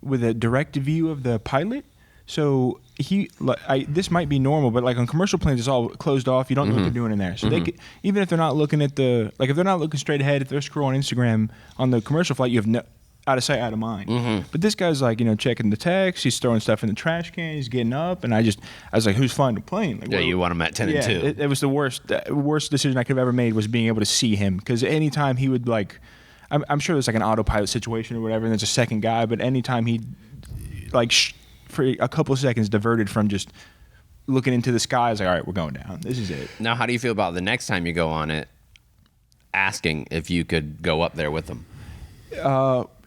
with a direct view of the pilot. So this might be normal, but like on commercial planes, it's all closed off. You don't know what they're doing in there. So they could, even if they're not looking at if they're not looking straight ahead, if they're scrolling Instagram on the commercial flight, you have out of sight, out of mind. But this guy's like, checking the text. He's throwing stuff in the trash can. He's getting up, and I was like, who's flying the plane? Like, Yeah, you want him at 10 and 2. It was the worst decision I could have ever made was being able to see him, because anytime he would like, I'm sure there's like an autopilot situation or whatever, and there's a second guy, but anytime he like. For a couple of seconds diverted from just looking into the sky. I was like, all right, we're going down. This is it. Now, how do you feel about the next time you go on it, asking if you could go up there with them?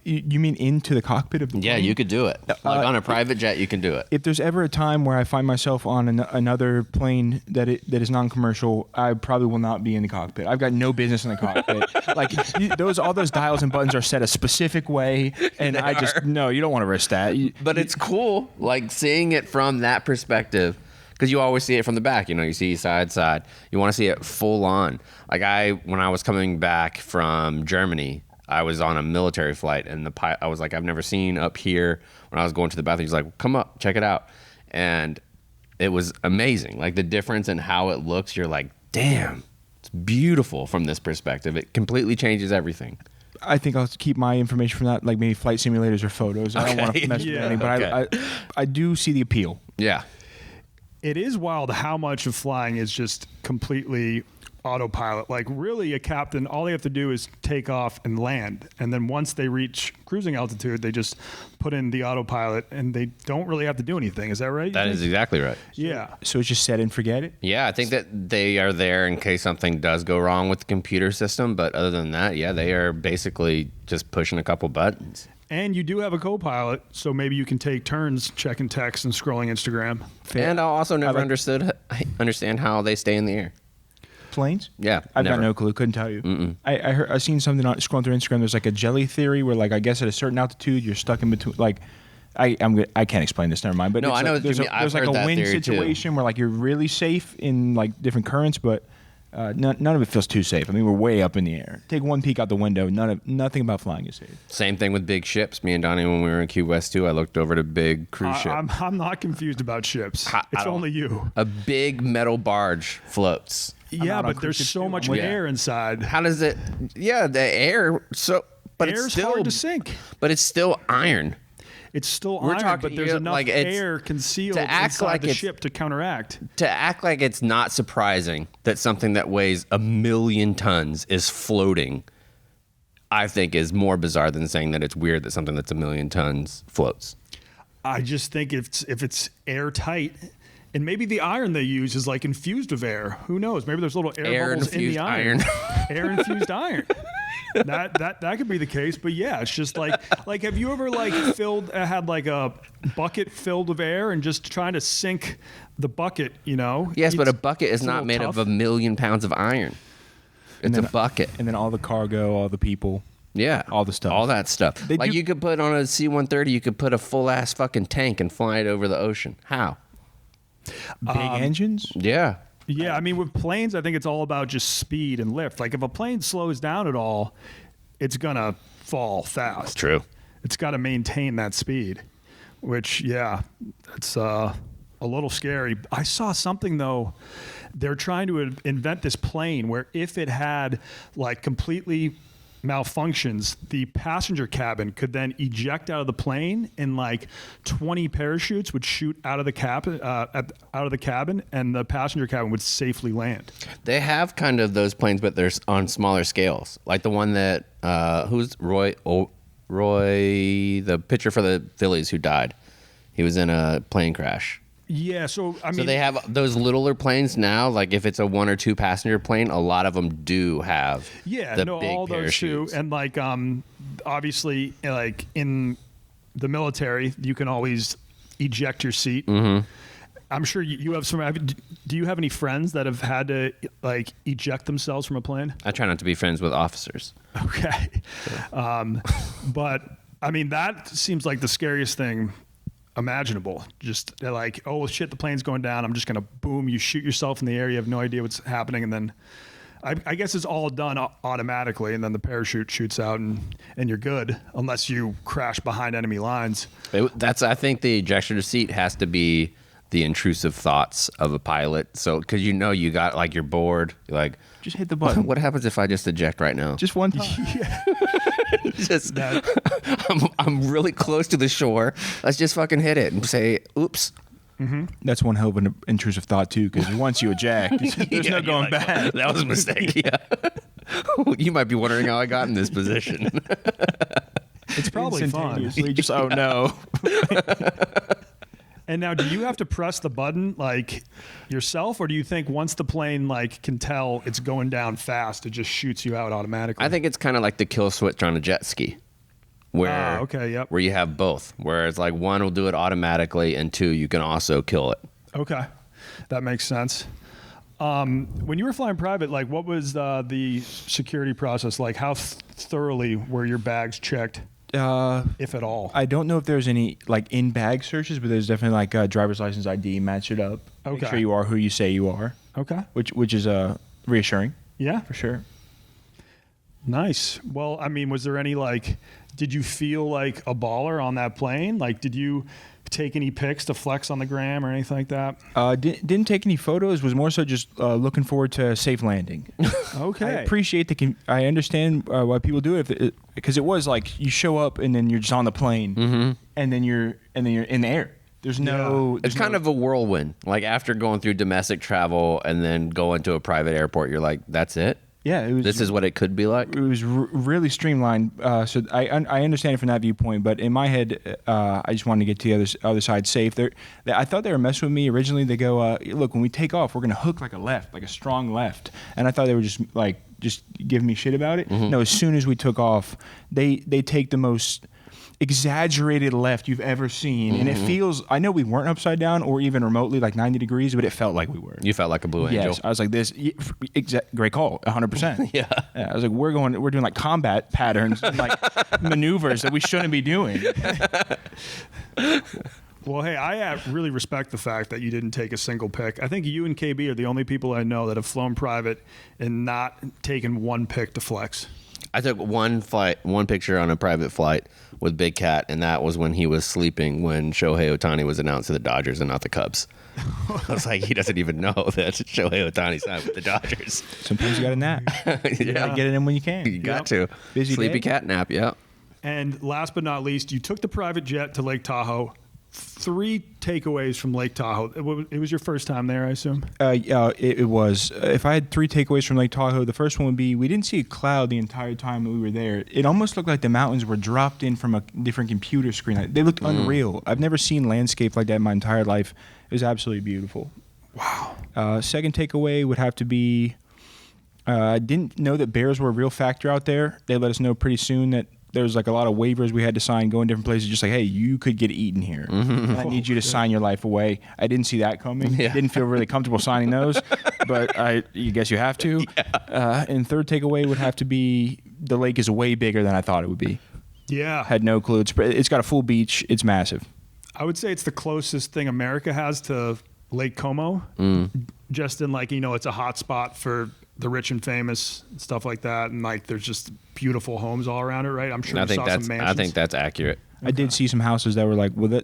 You mean into the cockpit of the plane? Yeah, you could do it. Like on a private jet, you can do it. If there's ever a time where I find myself on another plane that is non-commercial, I probably will not be in the cockpit. I've got no business in the cockpit. Like all those dials and buttons are set a specific way, and you don't want to risk that. But it's cool, like seeing it from that perspective, because you always see it from the back. You see side. You want to see it full on. Like when I was coming back from Germany, I was on a military flight, and I was like, I've never seen up here. When I was going to the bathroom, he's like, come up, check it out. And it was amazing. Like the difference in how it looks, you're like, damn, it's beautiful from this perspective. It completely changes everything. I think I'll keep my information from that, like maybe flight simulators or photos. I don't want to mess with anything, but I do see the appeal. Yeah. It is wild how much of flying is just completely autopilot. Like really a captain, all they have to do is take off and land, and then once they reach cruising altitude, they just put in the autopilot and they don't really have to do anything. Is that right? That is exactly right. Yeah. So it's just set and forget it? Yeah, I think that they are there in case something does go wrong with the computer system, but other than that, yeah, they are basically just pushing a couple buttons. And you do have a co-pilot, so maybe you can take turns checking text and scrolling Instagram. And I also never understand how they stay in the air. Planes? Yeah, I've got no clue. Couldn't tell you. I seen something scrolling through Instagram. There's like a jelly theory where, like, I guess at a certain altitude you're stuck in between. Like, I can't explain this. Never mind. But no, I know. There's like a wind situation where like you're really safe in like different currents, but none of it feels too safe. I mean, we're way up in the air. Take one peek out the window. Nothing about flying is safe. Same thing with big ships. Me and Donnie, when we were in Key West too, I looked over at a big cruise ship. I'm not confused about ships. It's only you. A big metal barge floats. Yeah, but there's so much air inside. How does it? Yeah, the air. But air's it's still hard to sink. But it's still iron. It's still iron, but there's enough air concealed inside the ship to counteract. To act like it's not surprising that something that weighs 1 million tons is floating, I think is more bizarre than saying that it's weird that something that's 1 million tons floats. I just think if it's airtight, and maybe the iron they use is like infused with air. Who knows? Maybe there's little air bubbles in the iron. Air infused iron. That could be the case, but yeah, it's just like have you ever like had like a bucket filled with air and just trying to sink the bucket, Yes, but a bucket is not made of 1 million pounds of iron. It's a bucket. And then all the cargo, all the people. Yeah. All the stuff. All that stuff. You could put on a C-130, you could put a full ass fucking tank and fly it over the ocean. How? Big engines? Yeah. Yeah, I mean, with planes, I think it's all about just speed and lift. Like, if a plane slows down at all, it's going to fall fast. True. It's got to maintain that speed, which, yeah, it's a little scary. I saw something, though. They're trying to invent this plane where if it had, like, completely malfunctions, the passenger cabin could then eject out of the plane, and like 20 parachutes would shoot out of the cabin, and the passenger cabin would safely land. They have kind of those planes, but they're on smaller scales, like the one that who's Roy, the pitcher for the Phillies who died. He was in a plane crash. Yeah, so I mean, so they have those littler planes now. Like if it's a 1 or 2 passenger plane, a lot of them do have. Yeah, big all those too, and like obviously, like in the military, you can always eject your seat. Mm-hmm. I'm sure you have some. Do you have any friends that have had to like eject themselves from a plane? I try not to be friends with officers. Okay. But I mean, that seems like the scariest thing imaginable. Just they're like, oh shit, the plane's going down. I'm just going to boom. You shoot yourself in the air. You have no idea what's happening. And then I guess it's all done automatically. And then the parachute shoots out and you're good unless you crash behind enemy lines. I think the ejection seat has to be the intrusive thoughts of a pilot. So, because you got like you're bored, you're like, just hit the button. What happens if I just eject right now? Just one time. Just, I'm really close to the shore. Let's just fucking hit it and say, oops. Mm-hmm. That's one hell of an intrusive thought too, because once you eject, there's no going back. That was a mistake. Yeah. You might be wondering how I got in this position. It's probably fun. Just oh no. And now, do you have to press the button like yourself, or do you think once the plane like can tell it's going down fast, it just shoots you out automatically? I think it's kind of like the kill switch on a jet ski, where where you have both. Where it's like one will do it automatically, and two you can also kill it. Okay, that makes sense. When you were flying private, like what was the security process like? How thoroughly were your bags checked? If at all. I don't know if there's any like in-bag searches, but there's definitely like driver's license ID, match it up. Okay. Make sure you are who you say you are. Okay. Which is reassuring. Yeah. For sure. Nice. Well, I mean, was there any like, did you feel like a baller on that plane? Like, did you take any pics to flex on the gram or anything like that? Didn't take any photos. Was more so just looking forward to a safe landing. Okay. I appreciate I understand why people do it, because it was like you show up and then you're just on the plane, and then you're in the air. There's no. It's kind of a whirlwind. Like after going through domestic travel and then going to a private airport, you're like, that's it. Yeah, it was. This is what it could be like. It was really streamlined. So I understand it from that viewpoint, but in my head, I just wanted to get to the other side safe. I thought they were messing with me originally. They go, look, when we take off, we're gonna hook like a strong left, and I thought they were just giving me shit about it. No, as soon as we took off, they take the most exaggerated left you've ever seen, and it feels. I know we weren't upside down or even remotely like 90 degrees, but it felt like we were. You felt like a blue angel. Yes, I was like this. Great call, 100%. Yeah, I was like, we're doing like combat patterns, and like maneuvers that we shouldn't be doing. Well, hey, I really respect the fact that you didn't take a single pic. I think you and KB are the only people I know that have flown private and not taken one pic to flex. I took one picture on a private flight with Big Cat, and that was when he was sleeping when Shohei Ohtani was announced to the Dodgers and not the Cubs. I was like, he doesn't even know that Shohei Ohtani signed with the Dodgers. Sometimes you got to nap. You gotta get it in when you can. You got to. Busy Sleepy day. cat nap, yeah. And last but not least, you took the private jet to Lake Tahoe. 3 takeaways from Lake Tahoe. It was your first time there, I assume? It was. If I had 3 takeaways from Lake Tahoe, the first one would be we didn't see a cloud the entire time that we were there. It almost looked like the mountains were dropped in from a different computer screen. They looked unreal. I've never seen landscape like that in my entire life. It was absolutely beautiful. Wow. Second takeaway would have to be I didn't know that bears were a real factor out there. They let us know pretty soon that there was like a lot of waivers we had to sign, going different places, just like, hey, you could get eaten here. And I need you to sign your life away. I didn't see that coming. Yeah. Didn't feel really comfortable signing those, but you guess you have to. Yeah. And third takeaway would have to be the lake is way bigger than I thought it would be. Yeah. Had no clue. It's got a full beach. It's massive. I would say it's the closest thing America has to Lake Como. Just in like, it's a hot spot for the rich and famous, stuff like that, and like there's just beautiful homes all around it, right? I'm sure you saw some mansions. I think that's accurate. I did see some houses that were like, well,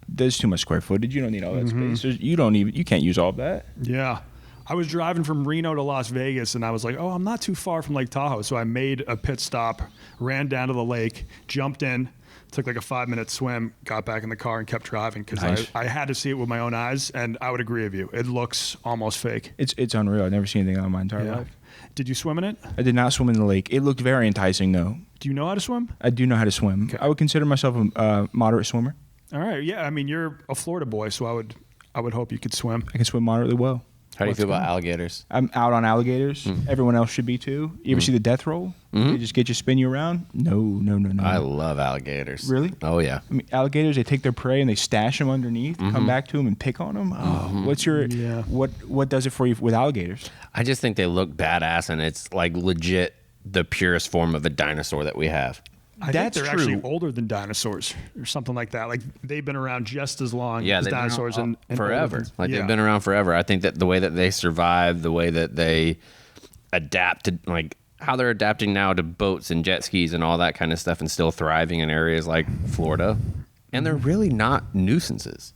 there's too much square footage. You don't need all that space. You can't use all of that. Yeah. I was driving from Reno to Las Vegas, and I was like, oh, I'm not too far from Lake Tahoe. So I made a pit stop, ran down to the lake, jumped in, took like a 5-minute swim, got back in the car and kept driving because Nice. I had to see it with my own eyes, and I would agree with you. It looks almost fake. It's unreal. I've never seen anything like that in my entire life. Did you swim in it? I did not swim in the lake. It looked very enticing, though. Do you know how to swim? I do know how to swim. Okay. I would consider myself a moderate swimmer. All right. Yeah. I mean, you're a Florida boy, so I would hope you could swim. I can swim moderately well. How do you feel about alligators? I'm out on alligators. Everyone else should be too. You ever see the death roll? They just get you, spin you around. No. I love alligators. Really? Oh yeah. I mean, alligators, they take their prey and they stash them underneath, come back to them and pick on them. Oh, what's your what does it for you with alligators? I just think they look badass, and it's like legit the purest form of a dinosaur that we have. I think they're actually older than dinosaurs or something like that. Like they've been around just as long as dinosaurs and forever. They've been around forever. I think that the way that they survive, the way that they adapt to, like how they're adapting now to boats and jet skis and all that kind of stuff, and still thriving in areas like Florida, and they're really not nuisances.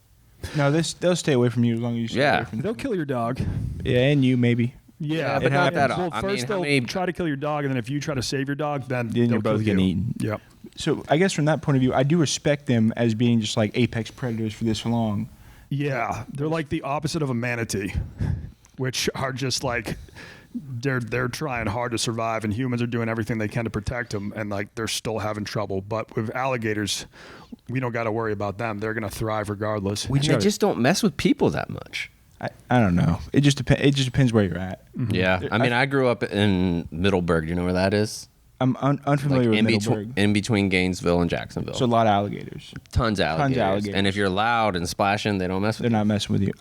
No, they'll stay away from you as long as you stay away from them. They'll kill your dog. Yeah, and you maybe. Yeah, but not that well, often. first they'll try to kill your dog, and then if you try to save your dog, then you're both getting eaten. Yep. So I guess from that point of view, I do respect them as being just like apex predators for this long. Yeah, they're like the opposite of a manatee, which are just like they're trying hard to survive, and humans are doing everything they can to protect them, and like they're still having trouble. But with alligators, we don't got to worry about them. They're gonna thrive regardless. They just don't mess with people that much. I don't know. It just depends where you're at. Yeah, I mean, I grew up in Middleburg. Do you know where that is? I'm unfamiliar with Middleburg. In between Gainesville and Jacksonville. So a lot of alligators. Tons of alligators. And if you're loud and splashing, they don't mess with you. They're not messing with you.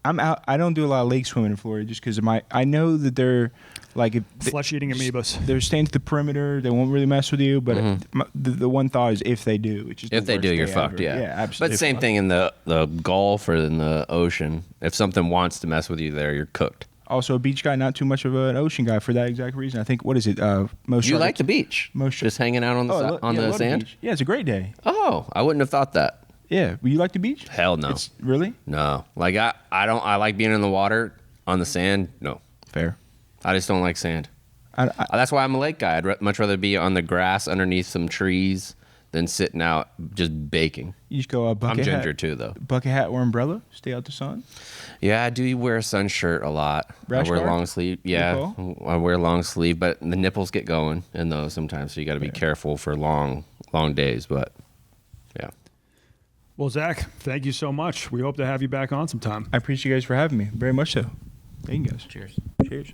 I'm out. I don't do a lot of lake swimming in Florida just because I know that they're like flesh-eating amoebas. They're staying to the perimeter. They won't really mess with you. But the one thought is if they do, which is if they do, you're fucked. Yeah, absolutely. But same thing in the Gulf or in the ocean. If something wants to mess with you there, you're cooked. Also, a beach guy, not too much of an ocean guy for that exact reason. I think, what is it? You like the beach? Just hanging out on the sand? The yeah, it's a great day. Oh, I wouldn't have thought that. Yeah, you like the beach? Hell no. Really? No. Like I don't. I like being in the water on the sand. No. Fair. I just don't like sand. That's why I'm a lake guy. I'd much rather be on the grass underneath some trees than sitting out just baking. You just go bucket hat. I'm ginger too, though. Bucket hat or umbrella, stay out the sun. Yeah, I do wear a sun shirt a lot. Rash I wear guard? long sleeve. Yeah, I wear long sleeve, but the nipples get going in those sometimes, so you got to be careful for long days. But yeah. Well, Zach, thank you so much. We hope to have you back on sometime. I appreciate you guys for having me. Very much so. Thank you guys. Cheers. Cheers.